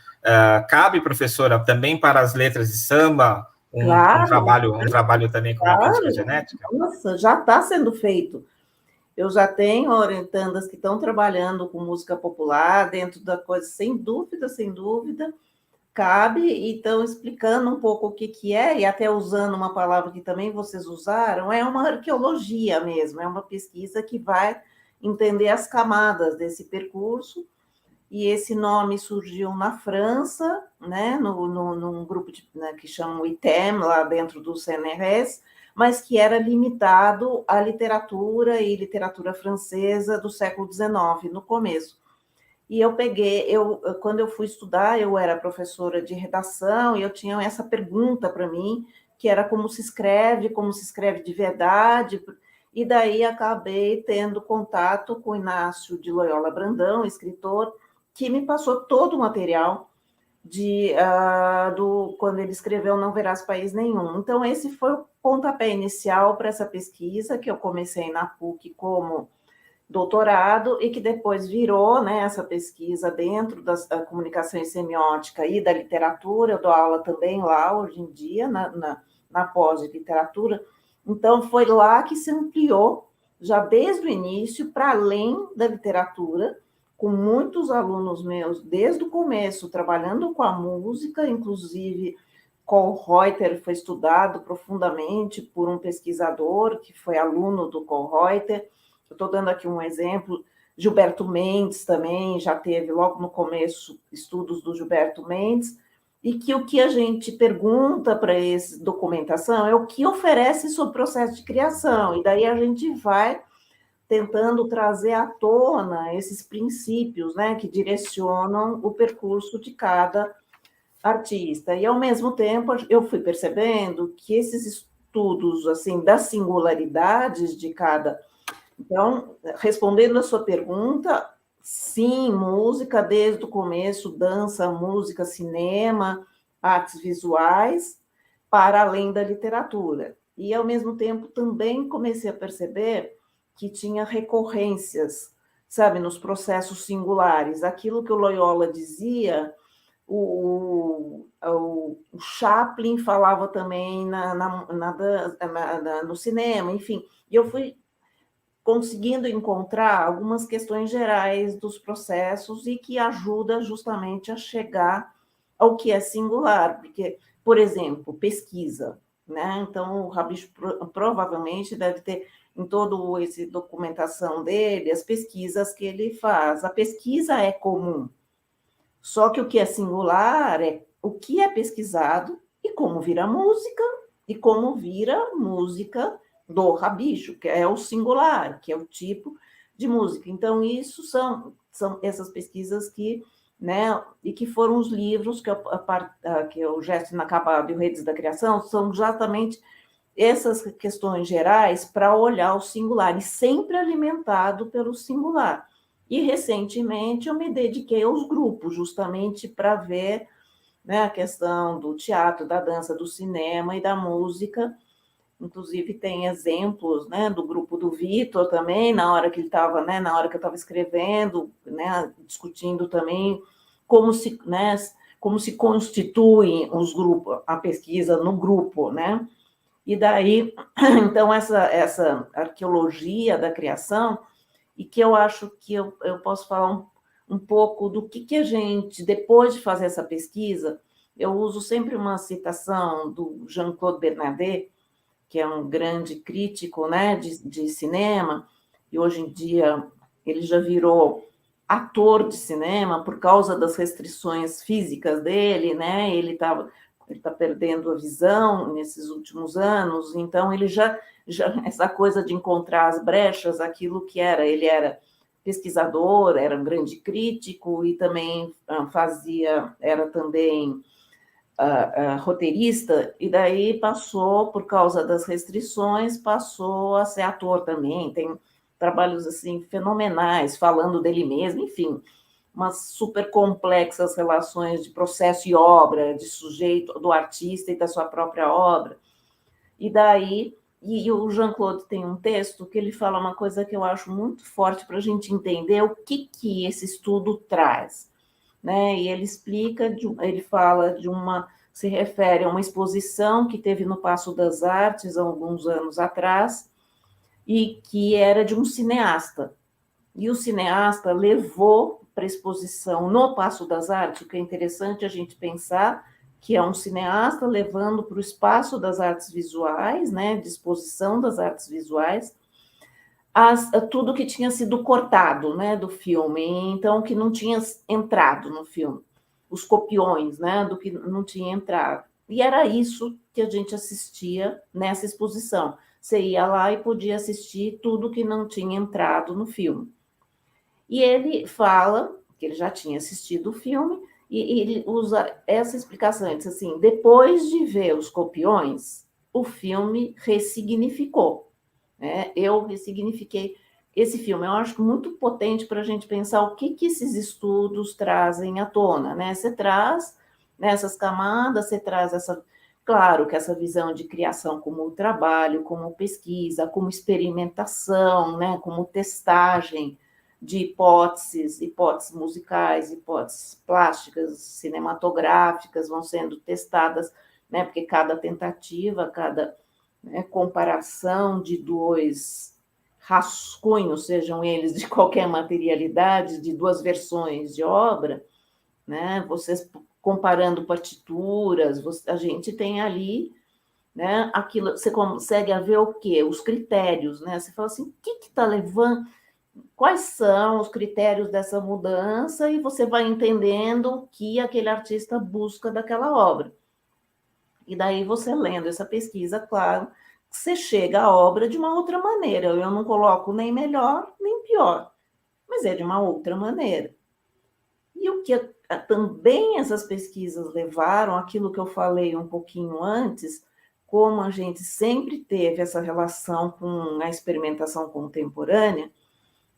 cabe, professora, também para as letras de samba, Claro, um trabalho também com uma crítica genética? Nossa, já está sendo feito. Eu já tenho orientandas que estão trabalhando com música popular dentro da coisa, sem dúvida, cabe, e estão explicando um pouco o que é, e até usando uma palavra que também vocês usaram, é uma arqueologia mesmo, é uma pesquisa que vai entender as camadas desse percurso, e esse nome surgiu na França, né, num grupo né, que chamam ITEM, lá dentro do CNRS, mas que era limitado à literatura e literatura francesa do século XIX, no começo. E quando eu fui estudar, eu era professora de redação, e eu tinha essa pergunta para mim, que era como se escreve de verdade, e daí acabei tendo contato com o Inácio de Loyola Brandão, escritor, que me passou todo o material quando ele escreveu Não Verás País Nenhum. Então, esse foi o pontapé inicial para essa pesquisa, que eu comecei na PUC como doutorado, e que depois virou, né, essa pesquisa dentro da comunicação e semiótica e da literatura. Eu dou aula também lá, hoje em dia, na pós de literatura. Então, foi lá que se ampliou, já desde o início, para além da literatura, com muitos alunos meus, desde o começo, trabalhando com a música, inclusive Kohlreuter foi estudado profundamente por um pesquisador que foi aluno do Kohlreuter. Eu estou dando aqui um exemplo. Gilberto Mendes também já teve, logo no começo, estudos do Gilberto Mendes, e que o que a gente pergunta para essa documentação é o que oferece sobre o processo de criação, e daí a gente vai tentando trazer à tona esses princípios, né, que direcionam o percurso de cada artista. E, ao mesmo tempo, eu fui percebendo que esses estudos, assim, das singularidades de cada... Então, respondendo a sua pergunta, sim, música desde o começo, dança, música, cinema, artes visuais, para além da literatura. E, ao mesmo tempo, também comecei a perceber que tinha recorrências, sabe, nos processos singulares. Aquilo que o Loyola dizia, o Chaplin falava também no cinema, enfim. E eu fui conseguindo encontrar algumas questões gerais dos processos e que ajuda justamente a chegar ao que é singular, porque, por exemplo, pesquisa, né? Então, o Habicho provavelmente deve ter em toda essa documentação dele as pesquisas que ele faz. A pesquisa é comum, só que o que é singular é o que é pesquisado e como vira música, e como vira música do rabicho, que é o singular, que é o tipo de música. Então, isso são essas pesquisas que, né, e que foram os livros que o Gesto Inacabado e o Redes da Criação, são exatamente essas questões gerais para olhar o singular, e sempre alimentado pelo singular. E, recentemente, eu me dediquei aos grupos, justamente para ver, né, a questão do teatro, da dança, do cinema e da música. Inclusive, tem exemplos, né, do grupo do Vitor também, na hora que ele estava, né, na hora que eu estava escrevendo, né, discutindo também como se constituem os grupos, a pesquisa no grupo, né? E daí, então, essa arqueologia da criação, e que eu acho que eu posso falar um pouco do que a gente, depois de fazer essa pesquisa, eu uso sempre uma citação do Jean-Claude Bernardet, que é um grande crítico, né, de cinema, e hoje em dia ele já virou ator de cinema por causa das restrições físicas dele, né? Ele está perdendo a visão nesses últimos anos, então ele já essa coisa de encontrar as brechas, aquilo que ele era pesquisador, era um grande crítico e também era também roteirista, e daí passou, por causa das restrições, passou a ser ator também, tem trabalhos assim fenomenais, falando dele mesmo, enfim, umas super complexas relações de processo e obra, de sujeito, do artista e da sua própria obra. E daí, e o Jean-Claude tem um texto que ele fala uma coisa que eu acho muito forte para a gente entender o que esse estudo traz, né? E ele explica, ele fala se refere a uma exposição que teve no Paço das Artes há alguns anos atrás, e que era de um cineasta. E o cineasta levou para a exposição no Paço das Artes, o que é interessante a gente pensar, que é um cineasta levando para o espaço das artes visuais, né, de exposição das artes visuais, tudo que tinha sido cortado, né, do filme, então que não tinha entrado no filme, os copiões, né, do que não tinha entrado. E era isso que a gente assistia nessa exposição. Você ia lá e podia assistir tudo que não tinha entrado no filme. E ele fala que ele já tinha assistido o filme e ele usa essa explicação. Ele diz assim: depois de ver os copiões, o filme ressignificou. Né? Eu ressignifiquei esse filme. Eu acho muito potente para a gente pensar o que esses estudos trazem à tona. Né? Você traz nessas camadas, você traz essa... Claro que essa visão de criação como trabalho, como pesquisa, como experimentação, né? Como testagem de hipóteses musicais, hipóteses plásticas, cinematográficas vão sendo testadas, né? Porque cada tentativa, cada... né, comparação de dois rascunhos, sejam eles de qualquer materialidade, de duas versões de obra, né, vocês comparando partituras, a gente tem ali, né, aquilo, você consegue ver o quê? Os critérios, né? Você fala assim, o que está levando, quais são os critérios dessa mudança, e você vai entendendo o que aquele artista busca daquela obra. E daí você lendo essa pesquisa, claro, você chega à obra de uma outra maneira. Eu não coloco nem melhor, nem pior, mas é de uma outra maneira. E o que também essas pesquisas levaram, aquilo que eu falei um pouquinho antes, como a gente sempre teve essa relação com a experimentação contemporânea,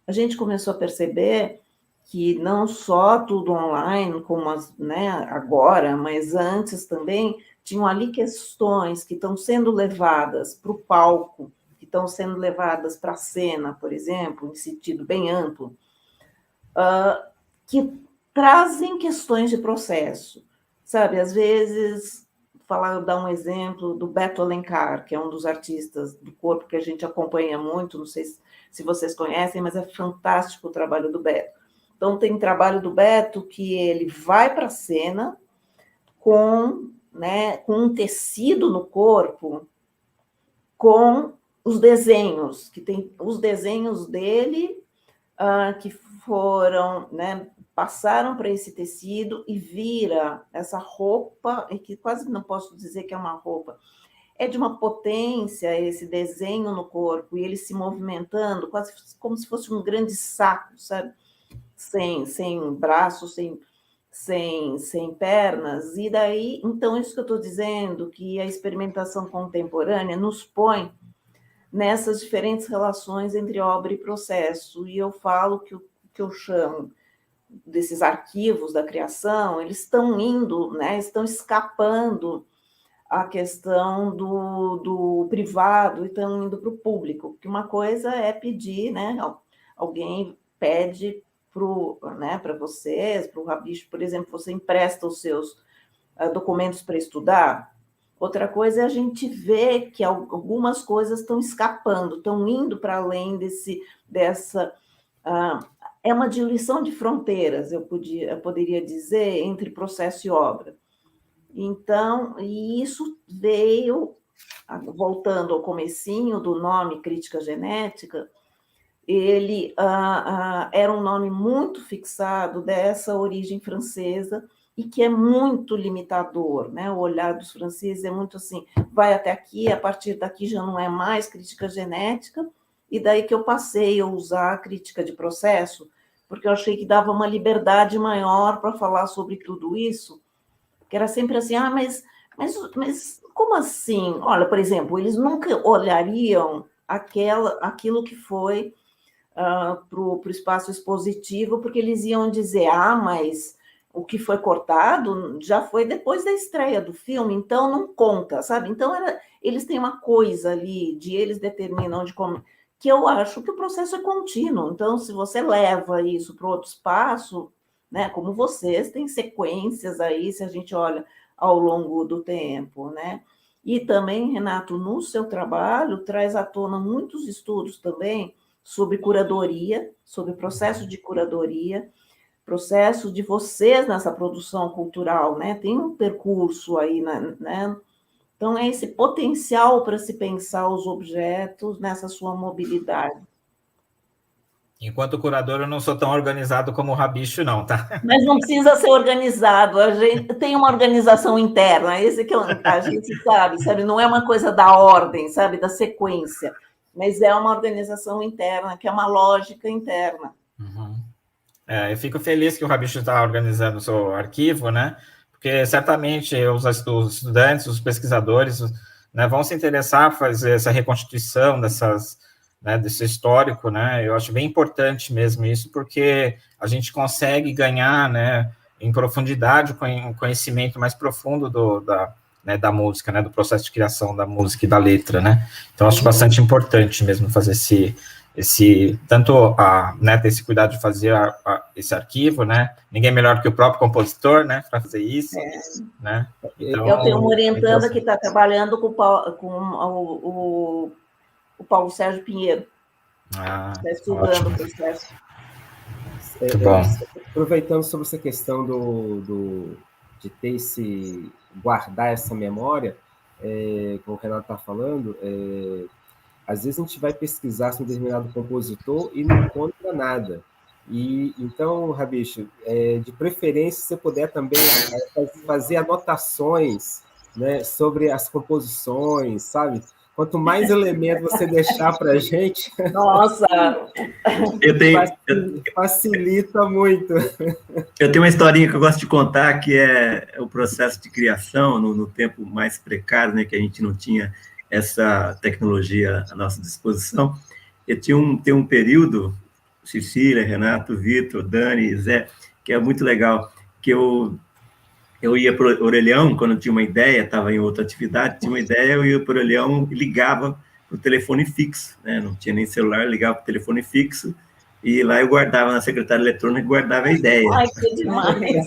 a gente começou a perceber que não só tudo online, como né, agora, mas antes também, tinham ali questões que estão sendo levadas para o palco, que estão sendo levadas para a cena, por exemplo, em sentido bem amplo, que trazem questões de processo. Sabe, às vezes, dar um exemplo do Beto Alencar, que é um dos artistas do corpo que a gente acompanha muito, não sei se vocês conhecem, mas é fantástico o trabalho do Beto. Então, tem trabalho do Beto que ele vai para a cena com um tecido no corpo, com os desenhos, que tem os desenhos dele que foram, né, passaram para esse tecido e vira essa roupa, e que quase não posso dizer que é uma roupa, é de uma potência esse desenho no corpo, e ele se movimentando, quase como se fosse um grande saco, sabe? Sem braços, sem pernas, e daí, então, isso que eu estou dizendo, que a experimentação contemporânea nos põe nessas diferentes relações entre obra e processo, e eu falo que o que eu chamo desses arquivos da criação, eles estão indo, né, estão escapando a questão do privado e estão indo para o público, porque uma coisa é pedir, né, alguém pede para vocês, para o Rabicho, por exemplo, você empresta os seus documentos para estudar. Outra coisa é a gente ver que algumas coisas estão escapando, estão indo para além dessa... é uma diluição de fronteiras, eu poderia dizer, entre processo e obra. Então, e isso veio, voltando ao comecinho do nome Crítica Genética, ele era um nome muito fixado dessa origem francesa e que é muito limitador, né? O olhar dos franceses é muito assim, vai até aqui, a partir daqui já não é mais crítica genética, e daí que eu passei a usar a crítica de processo, porque eu achei que dava uma liberdade maior para falar sobre tudo isso, que era sempre assim, mas como assim? Olha, por exemplo, eles nunca olhariam aquilo que foi para o espaço expositivo, porque eles iam dizer, mas o que foi cortado já foi depois da estreia do filme, então não conta, sabe? Então, eles têm uma coisa ali, eles determinam que eu acho que o processo é contínuo. Então, se você leva isso para outro espaço, né, como vocês, tem sequências aí, se a gente olha ao longo do tempo, né? E também, Renato, no seu trabalho, traz à tona muitos estudos também sobre curadoria, sobre processo de curadoria, processo de vocês nessa produção cultural, né? Tem um percurso aí, né? Então, é esse potencial para se pensar os objetos nessa sua mobilidade. Enquanto curador, eu não sou tão organizado como o Rabicho, não, tá? Mas não precisa ser organizado, a gente tem uma organização interna, esse que a gente sabe, não é uma coisa da ordem, sabe, da sequência, mas é uma organização interna, que é uma lógica interna. Uhum. Eu fico feliz que o Rabicho está organizando o seu arquivo, né? Porque certamente os estudantes, os pesquisadores, né, vão se interessar por fazer essa reconstituição desse histórico, né? Eu acho bem importante mesmo isso, porque a gente consegue ganhar, né, em profundidade, um conhecimento mais profundo da música, né, do processo de criação da música e da letra, né? Então, acho bastante importante mesmo fazer ter esse cuidado de fazer esse arquivo, né? Ninguém melhor que o próprio compositor, né, para fazer isso, né? Então, eu tenho uma orientanda que está trabalhando com o Paulo Sérgio Pinheiro. Está estudando o processo. Aproveitando sobre essa questão de guardar essa memória, como o Renato está falando, às vezes a gente vai pesquisar sobre um determinado compositor e não encontra nada. E então, Rabicho, de preferência, se você puder também fazer anotações, né, sobre as composições, sabe? Quanto mais elementos você deixar para a gente, nossa, facilita muito. Eu tenho uma historinha que eu gosto de contar, que é o processo de criação no tempo mais precário, né, que a gente não tinha essa tecnologia à nossa disposição. Eu tinha um período, Cecília, Renato, Vitor, Dani, Zé, que é muito legal, que eu ia para o Orelhão, quando eu tinha uma ideia, estava em outra atividade, tinha uma ideia, eu ia para o Orelhão e ligava para o telefone fixo, né? Não tinha nem celular, ligava para o telefone fixo, e lá eu guardava na secretária eletrônica, guardava a ideia. Ai, que demais!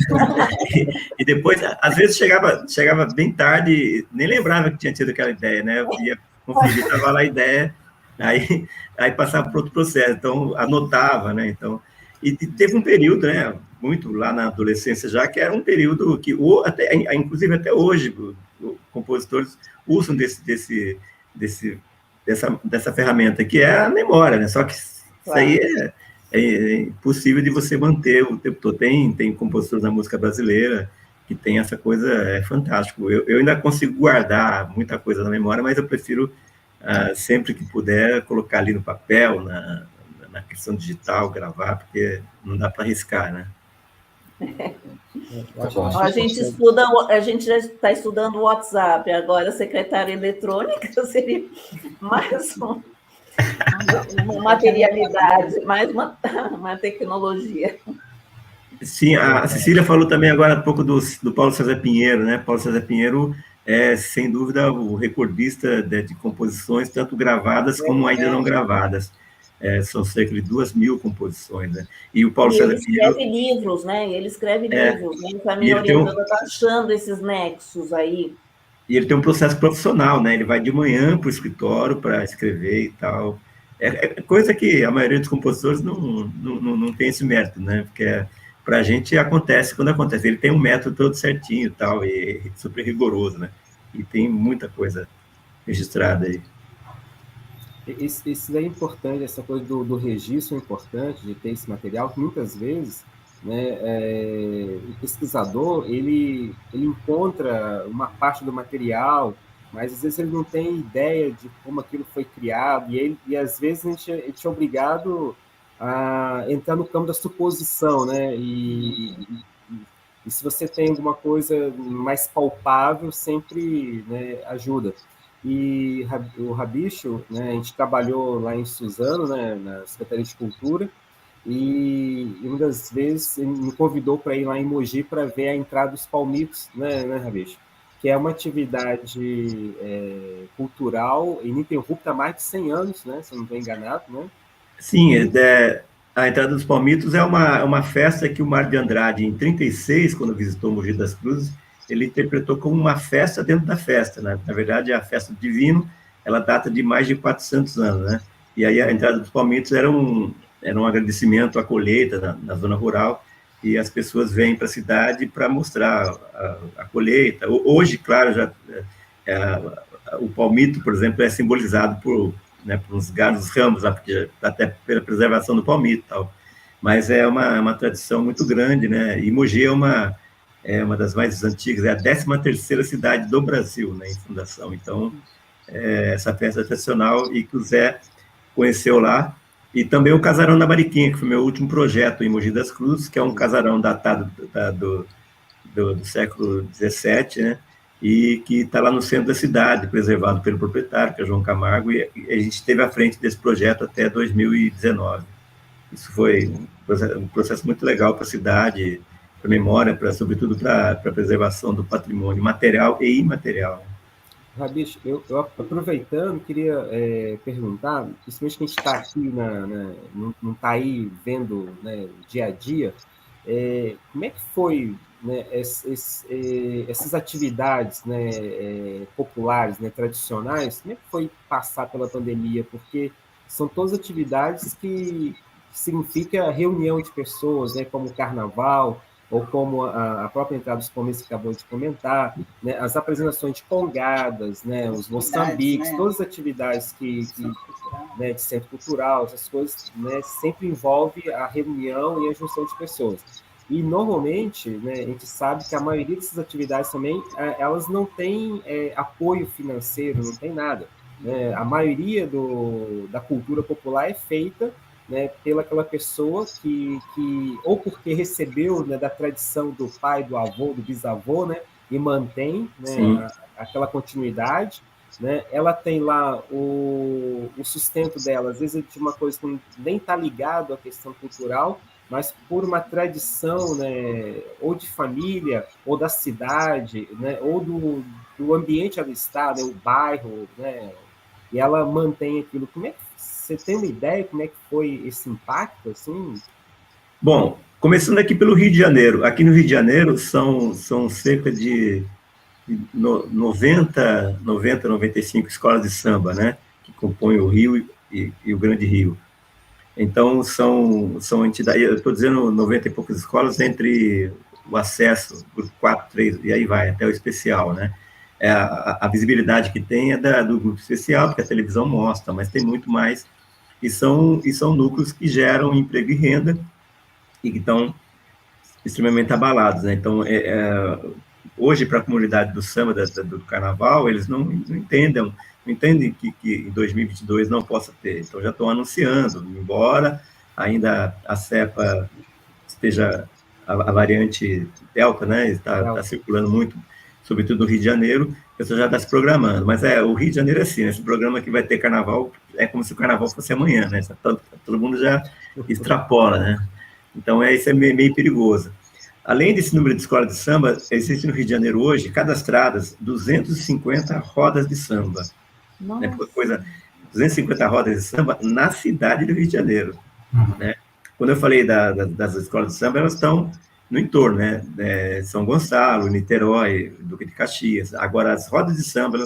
E depois, às vezes, chegava bem tarde, nem lembrava que tinha tido aquela ideia, né? Eu ia conferir, estava lá a ideia, aí passava para outro processo, então anotava, né? Então, e teve um período, né, muito lá na adolescência já, que era um período que, inclusive até hoje, os compositores usam dessa ferramenta, que é a memória, né? Só que isso aí é impossível de você manter o tempo todo. Tem compositores da música brasileira que tem essa coisa, é fantástico. Eu ainda consigo guardar muita coisa na memória, mas eu prefiro, sempre que puder, colocar ali no papel, na questão digital, gravar, porque não dá para arriscar, né? A gente já está estudando o WhatsApp, agora secretária eletrônica seria mais uma materialidade, mais uma tecnologia. Sim, a Cecília falou também agora há pouco do Paulo César Pinheiro, né? Paulo César Pinheiro é, sem dúvida, o recordista de composições, tanto gravadas como ainda não gravadas. São cerca de 2.000 composições, né? E o Paulo César Pinheiro... Ele escreve livros, né? Ele escreve livros, né? Está me orientando, está achando esses nexos aí. E ele tem um processo profissional, né? Ele vai de manhã para o escritório para escrever e tal. É coisa que a maioria dos compositores não tem esse mérito, né? Porque para a gente acontece quando acontece. Ele tem um método todo certinho e tal, e super rigoroso, né? E tem muita coisa registrada aí. Isso é importante, essa coisa do registro é importante, de ter esse material, que muitas vezes, né, o pesquisador, ele encontra uma parte do material, mas às vezes ele não tem ideia de como aquilo foi criado, e às vezes a gente é obrigado a entrar no campo da suposição, né? E se você tem alguma coisa mais palpável, sempre, né, ajuda. E o Rabicho, né, a gente trabalhou lá em Suzano, né, na Secretaria de Cultura, e uma das vezes ele me convidou para ir lá em Mogi para ver a entrada dos palmitos, né, Rabicho? Que é uma atividade cultural ininterrupta há mais de 100 anos, né, se eu não estou enganado, né? Sim, a entrada dos palmitos é uma festa que o Mário de Andrade, em 1936, quando visitou Mogi das Cruzes, ele interpretou como uma festa dentro da festa, né? Na verdade, a festa do Divino, ela data de mais de 400 anos, né? E aí a entrada dos palmitos era um agradecimento à colheita na zona rural, e as pessoas vêm para a cidade para mostrar a colheita. Hoje, claro, o palmito, por exemplo, é simbolizado né, por uns galhos, ramos, lá, porque, até pela preservação do palmito e tal. Mas é uma tradição muito grande, né? E Mogi é uma das mais antigas, é a 13ª cidade do Brasil, né, em fundação. Então, essa festa tradicional, e que o Zé conheceu lá, e também o Casarão da Mariquinha, que foi meu último projeto em Mogi das Cruzes, que é um casarão datado do século XVII, né, e que está lá no centro da cidade, preservado pelo proprietário, que é João Camargo, e a gente esteve à frente desse projeto até 2019. Isso foi um processo muito legal para a cidade, para a memória, sobretudo para a preservação do patrimônio material e imaterial. Rabicho, eu aproveitando, queria perguntar, principalmente que a gente está aqui, não está aí vendo, né, o dia a dia, como é que foi, né, essas atividades, né, populares, né, tradicionais, como é que foi passar pela pandemia? Porque são todas atividades que significa reunião de pessoas, né, como o carnaval, ou como a própria entrada dos palmeiras que acabou de comentar, né, as apresentações de congadas, né, os moçambiques, né, todas as atividades né, de centro cultural, essas coisas, né, sempre envolve a reunião e a junção de pessoas. E, normalmente, né, a gente sabe que a maioria dessas atividades também, elas não têm apoio financeiro, não tem nada. Né? A maioria da cultura popular é feita, né, pela aquela pessoa que ou porque recebeu, né, da tradição do pai, do avô, do bisavô, né, e mantém, né, aquela continuidade, né, ela tem lá o sustento dela, às vezes é de uma coisa que nem está ligado à questão cultural, mas por uma tradição, né, ou de família, ou da cidade, né, ou do ambiente onde está, né, o bairro, né, e ela mantém aquilo. Como é que você tem uma ideia como é que foi esse impacto, assim? Bom, começando aqui pelo Rio de Janeiro. Aqui no Rio de Janeiro são cerca de 95 escolas de samba, né, que compõem o Rio e o Grande Rio. Então, são entidades, eu estou dizendo 90 e poucas escolas, entre o acesso, grupo 4, 3, e aí vai, até o especial, né? A visibilidade que tem é do grupo especial, porque a televisão mostra, mas tem muito mais, e são núcleos que geram emprego e renda, e que estão extremamente abalados, né? Então, hoje, para a comunidade do samba, do carnaval, eles não entendem que em 2022 não possa ter. Então, já estão anunciando, embora ainda a cepa esteja, a variante Delta, né, está circulando muito, sobretudo no Rio de Janeiro, a pessoa já está se programando. Mas o Rio de Janeiro é assim, né, esse programa que vai ter carnaval, é como se o carnaval fosse amanhã, né? Todo mundo já extrapola, né? Então, isso é meio perigoso. Além desse número de escolas de samba, existe no Rio de Janeiro hoje, cadastradas, 250 rodas de samba. Né? 250 rodas de samba na cidade do Rio de Janeiro. Né? Quando eu falei das escolas de samba, elas estão no entorno, né? São Gonçalo, Niterói, Duque de Caxias. Agora, as rodas de samba,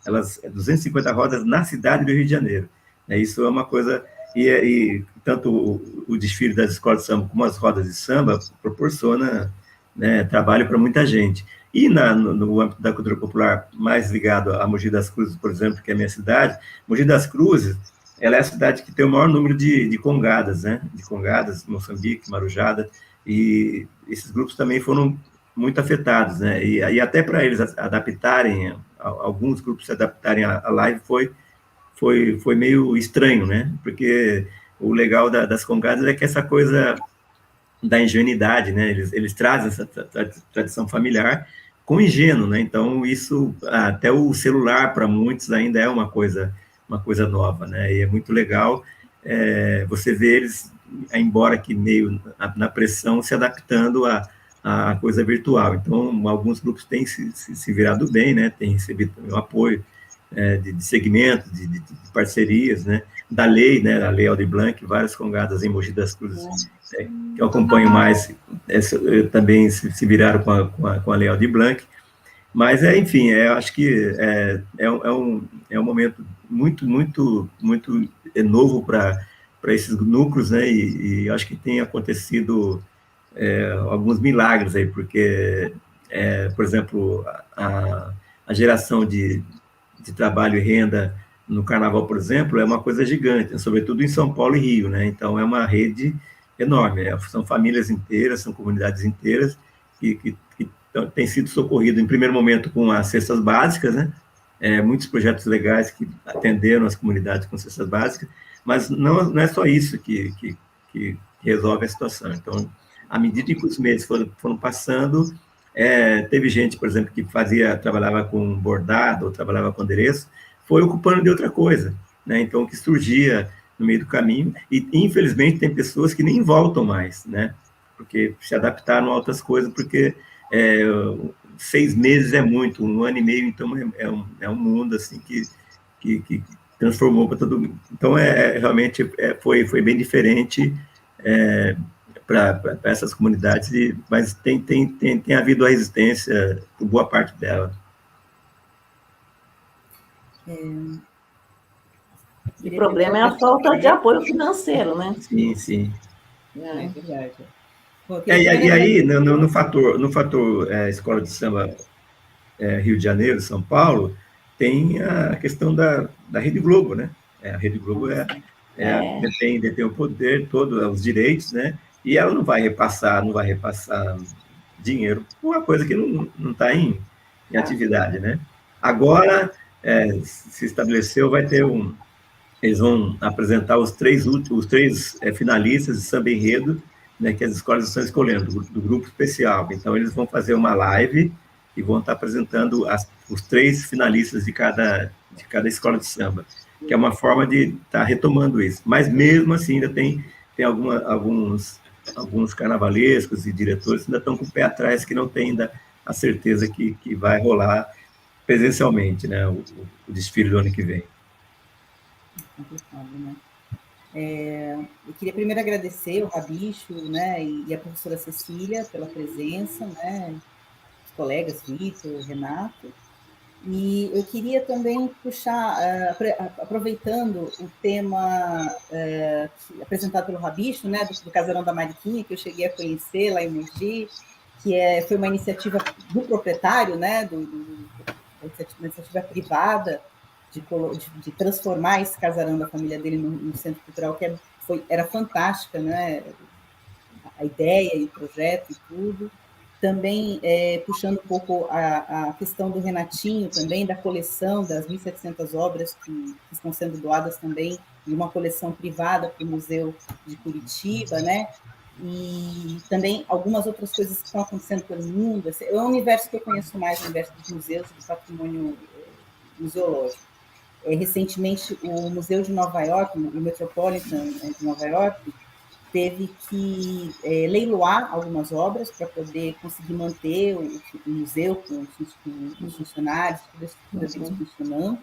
elas 250 rodas na cidade do Rio de Janeiro. Isso é uma coisa... E tanto o desfile das escolas de samba como as rodas de samba proporciona, né, trabalho para muita gente. E no âmbito da cultura popular, mais ligado a Mogi das Cruzes, por exemplo, que é a minha cidade, Mogi das Cruzes, ela é a cidade que tem o maior número de congadas, né? De congadas, Moçambique, Marujada, e esses grupos também foram muito afetados, né? E até para eles adaptarem, alguns grupos se adaptarem à live foi meio estranho, né? Porque o legal das congadas é que essa coisa da ingenuidade, né? Eles trazem essa tradição familiar com ingênuo, né? Então, isso, até o celular, para muitos, ainda é uma coisa nova, né? E é muito legal você ver eles, embora que meio na pressão, se adaptando à coisa virtual. Então, alguns grupos têm se virado bem, né? Têm recebido o apoio de segmentos, de parcerias, né? Da lei, né? A Lei Aldir Blanc, várias congadas em Mogi das Cruzes, que eu acompanho mais, também se viraram com a Lei Aldir Blanc. Mas, enfim, acho que é um momento muito, muito, muito novo para esses núcleos, né? E acho que tem acontecido alguns milagres aí, porque, por exemplo, a geração de trabalho e renda no Carnaval, por exemplo, é uma coisa gigante, sobretudo em São Paulo e Rio, né? Então, é uma rede enorme, são famílias inteiras, são comunidades inteiras que têm sido socorridas, em primeiro momento, com as cestas básicas, né? Muitos projetos legais que atenderam as comunidades com cestas básicas, mas não é só isso que resolve a situação. Então, à medida que os meses foram passando, teve gente, por exemplo, que trabalhava com bordado ou trabalhava com adereço, foi ocupando de outra coisa, né? Então, o que surgia no meio do caminho, e infelizmente tem pessoas que nem voltam mais, né? Porque se adaptaram a outras coisas, porque 6 meses é muito, 1 ano e meio, então é um mundo assim que transformou para todo mundo. Então, realmente foi bem diferente para essas comunidades, mas tem havido a resistência por boa parte dela. O problema é a falta de apoio financeiro, né? Sim, sim. É verdade. Bom, E aí, no fator Escola de Samba Rio de Janeiro, São Paulo, tem a questão da Rede Globo, né? A Rede Globo detém o poder, todos os direitos, né? E ela não vai repassar dinheiro por uma coisa que não está em atividade, né? Agora, se estabeleceu, eles vão apresentar os três finalistas de samba enredo, né, que as escolas estão escolhendo, do grupo especial. Então, eles vão fazer uma live e vão estar apresentando os 3 finalistas de cada escola de samba, que é uma forma de estar retomando isso. Mas, mesmo assim, ainda tem alguns carnavalescos e diretores que ainda estão com o pé atrás, que não têm ainda a certeza que vai rolar presencialmente, né, o desfile do ano que vem. Complicado, né? Eu queria primeiro agradecer o Rabicho, né, e a professora Cecília pela presença, né, os colegas Vitor, Renato, e eu queria também puxar, aproveitando o tema apresentado pelo Rabicho, né, do Casarão da Mariquinha, que eu cheguei a conhecer lá em Mogi, que foi uma iniciativa do proprietário, né, uma iniciativa privada, de transformar esse casarão da família dele num centro cultural, que era fantástica, né? A ideia e o projeto e tudo. Também puxando um pouco a questão do Renatinho, também da coleção das 1.700 obras que estão sendo doadas também, de uma coleção privada para o Museu de Curitiba, né? E também algumas outras coisas que estão acontecendo pelo mundo. É um universo que eu conheço mais, o universo dos museus, do patrimônio museológico. Recentemente, o Museu de Nova York, o Metropolitan de Nova York, teve que leiloar algumas obras para poder conseguir manter o museu com os funcionários, toda a estrutura deles funcionando.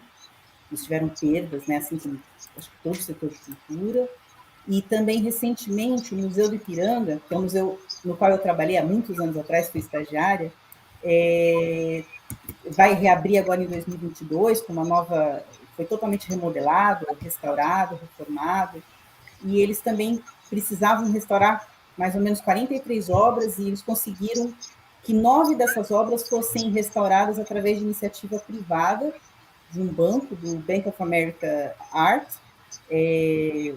Eles tiveram perdas, né, assim como acho que todo o setor de cultura. E também, recentemente, o Museu do Ipiranga, que é um museu no qual eu trabalhei há muitos anos atrás, fui estagiária, vai reabrir agora em 2022 com uma nova... Foi totalmente remodelado, restaurado, reformado, e eles também precisavam restaurar mais ou menos 43 obras, e eles conseguiram que 9 dessas obras fossem restauradas através de iniciativa privada de um banco, do Bank of America Art, e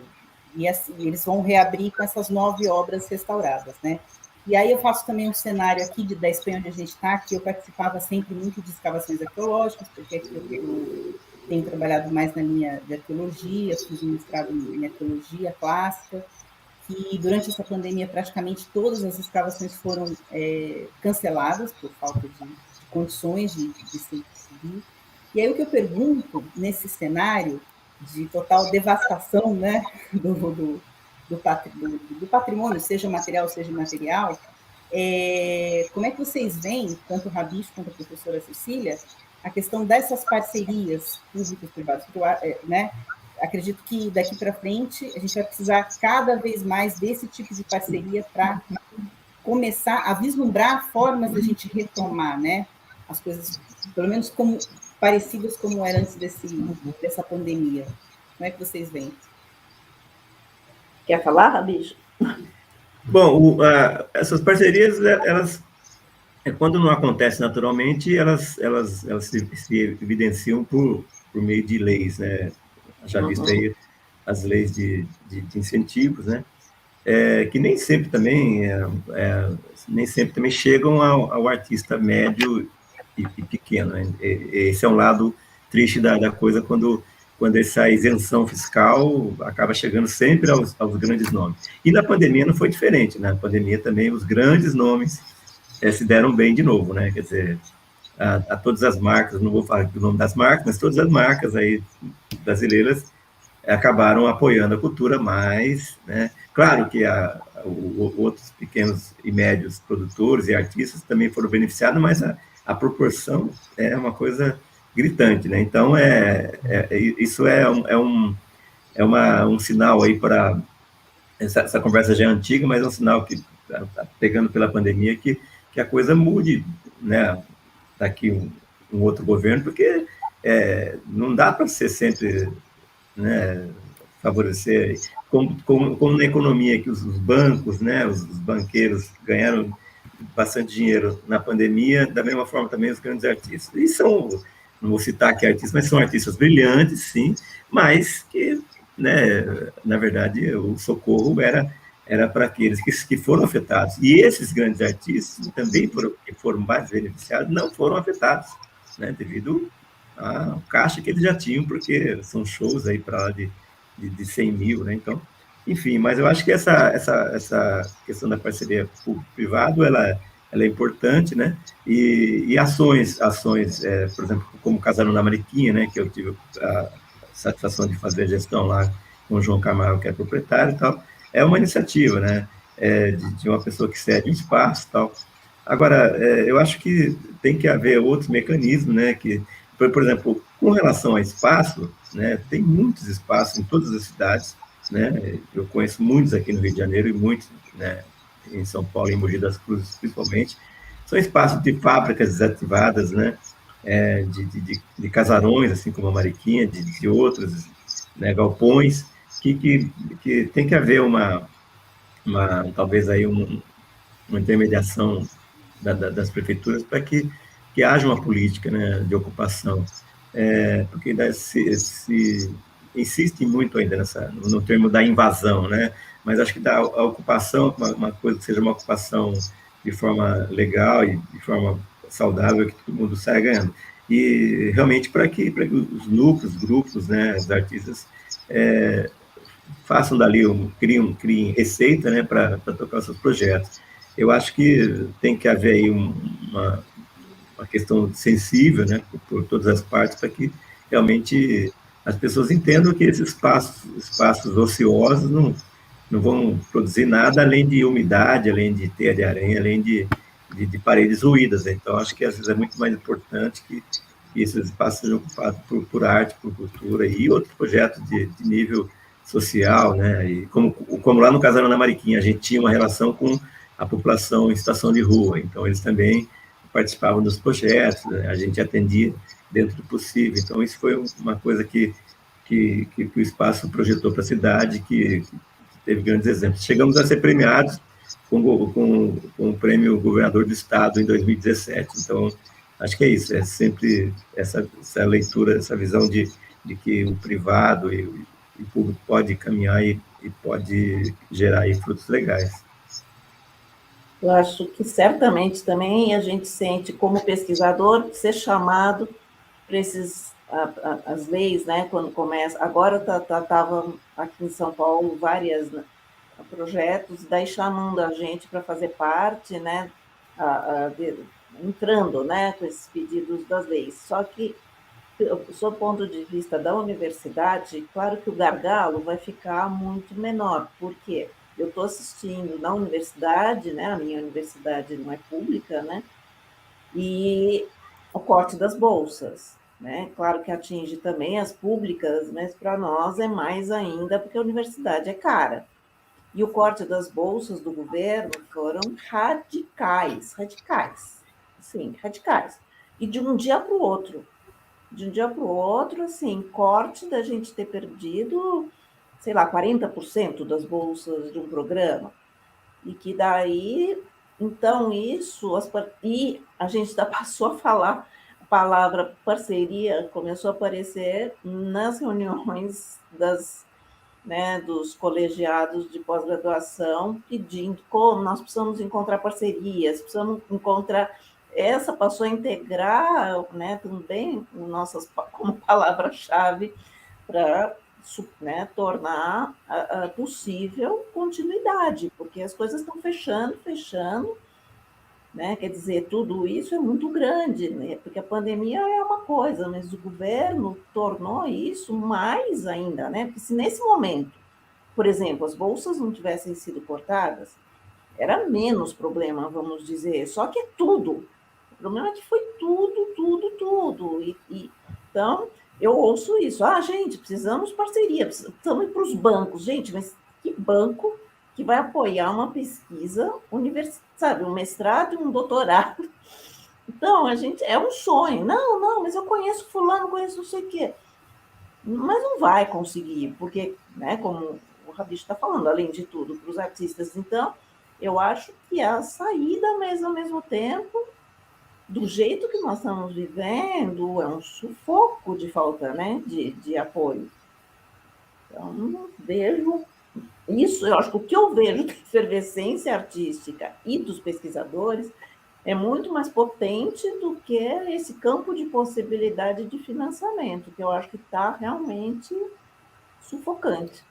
assim, eles vão reabrir com essas 9 obras restauradas, né? E aí eu faço também um cenário aqui da Espanha, onde a gente está, que eu participava sempre muito de escavações arqueológicas, porque aqui eu tenho trabalhado mais na linha de arqueologia, fiz um mestrado em arqueologia clássica, e durante essa pandemia praticamente todas as escavações foram canceladas por falta de condições de seguir. E aí o que eu pergunto nesse cenário de total devastação, né, do patrimônio, seja material, seja imaterial, como é que vocês veem, tanto o Rabicho quanto a professora Cecília, a questão dessas parcerias públicas-privadas? Porque né, acredito que daqui para frente a gente vai precisar cada vez mais desse tipo de parceria para começar a vislumbrar formas de a gente retomar, né, as coisas, pelo menos parecidas como era antes dessa pandemia. Como é que vocês veem? Quer falar, Rabicho? Bom, essas parcerias, elas, quando não acontecem naturalmente, elas se evidenciam por por meio de leis, né? Já visto aí as leis de incentivos, né? Que nem sempre também chegam ao artista médio e pequeno, né? Esse é um lado triste da coisa, quando essa isenção fiscal acaba chegando sempre aos grandes nomes. E na pandemia não foi diferente, né? Na pandemia também os grandes nomes se deram bem de novo, né? Quer dizer, a todas as marcas, não vou falar o nome das marcas, mas todas as marcas aí brasileiras acabaram apoiando a cultura mais, né? Claro que outros pequenos e médios produtores e artistas também foram beneficiados, mas a proporção é uma coisa gritante, né? Então, isso é um sinal aí para... Essa conversa já é antiga, mas é um sinal que está pegando pela pandemia que a coisa mude, né? Daqui um outro governo, porque não dá para ser sempre, né, favorecer, como na economia, que os bancos, né, os banqueiros ganharam bastante dinheiro na pandemia, da mesma forma também os grandes artistas. E não vou citar aqui artistas, mas são artistas brilhantes, sim, mas que, né, na verdade, o socorro era para aqueles que foram afetados. E esses grandes artistas, também que foram mais beneficiados, não foram afetados, né, devido ao caixa que eles já tinham, porque são shows aí para lá de 100 mil, né? Então, enfim, mas eu acho que essa questão da parceria público-privado, ela é importante, né? E ações, por exemplo, como Casarão da Mariquinha, né? Que eu tive a satisfação de fazer a gestão lá com o João Camargo, que é proprietário e tal, é uma iniciativa, né? De uma pessoa que cede um espaço e tal. Agora, eu acho que tem que haver outros mecanismos, né? Que, por exemplo, com relação a espaço, né? Tem muitos espaços em todas as cidades, né? Eu conheço muitos aqui no Rio de Janeiro e muitos, né, em São Paulo, em Mogi das Cruzes, principalmente. São espaços de fábricas desativadas, né? De casarões, assim como a Mariquinha, de outros, né, galpões, que tem que haver talvez aí uma intermediação das prefeituras para que haja uma política, né, de ocupação, porque se insiste muito ainda no termo da invasão, né, mas acho que a ocupação, uma coisa que seja uma ocupação de forma legal e de forma saudável, que todo mundo saia ganhando. E realmente para que os núcleos, grupos, né, os artistas façam dali, criem receita, né, para tocar os seus projetos. Eu acho que tem que haver aí uma questão sensível, né, por todas as partes, para que realmente as pessoas entendam que esses espaços ociosos não vão produzir nada além de umidade, além de teia de aranha, além de paredes ruídas. Então, acho que às vezes é muito mais importante que esses espaços sejam ocupados por arte, por cultura e outros projetos de nível social, né? E como lá no Casarão da Mariquinha, a gente tinha uma relação com a população em situação de rua, então eles também participavam dos projetos, né? A gente atendia dentro do possível. Então, isso foi uma coisa que o espaço projetou para a cidade, que teve grandes exemplos. Chegamos a ser premiados com o prêmio Governador do Estado em 2017. Então, acho que é isso, é sempre essa leitura, essa visão de que o privado e o público pode caminhar e pode gerar aí frutos legais. Eu acho que certamente também a gente sente, como pesquisador, ser chamado para as leis, né, quando começa. Agora estava aqui em São Paulo vários projetos, daí chamando a gente para fazer parte, né, entrando, né, com esses pedidos das leis. Só que, sob o ponto de vista da universidade, claro que o gargalo vai ficar muito menor. Por quê? Eu estou assistindo na universidade, né, a minha universidade não é pública, né, e o corte das bolsas, né, claro que atinge também as públicas, mas para nós é mais ainda, porque a universidade é cara. E o corte das bolsas do governo foram radicais, sim, radicais. E de um dia para o outro, assim, corte da gente ter perdido, sei lá, 40% das bolsas de um programa. E que daí, então, e a gente já passou a falar palavra parceria começou a aparecer nas reuniões dos colegiados de pós-graduação, pedindo como nós precisamos encontrar parcerias, precisamos encontrar. Essa passou a integrar, né, também nossas como palavra-chave para, né, tornar possível continuidade, porque as coisas estão fechando, né? Quer dizer, tudo isso é muito grande, né? Porque a pandemia é uma coisa, mas o governo tornou isso mais ainda, né? Porque se nesse momento, por exemplo, as bolsas não tivessem sido cortadas, era menos problema, vamos dizer, só que é tudo. O problema é que foi tudo. Então, eu ouço isso. Gente, precisamos de parceria, precisamos ir para os bancos. Gente, mas que banco que vai apoiar uma pesquisa universitária, sabe, um mestrado e um doutorado? Então, é um sonho. Não, mas eu conheço fulano, conheço não sei o quê. Mas não vai conseguir, porque, né, como o Rabicho está falando, além de tudo, para os artistas. Então, eu acho que a saída, mas ao mesmo tempo, do jeito que nós estamos vivendo, é um sufoco de falta, né, de apoio. Então, vejo isso, eu acho que o que eu vejo da efervescência artística e dos pesquisadores é muito mais potente do que esse campo de possibilidade de financiamento, que eu acho que está realmente sufocante.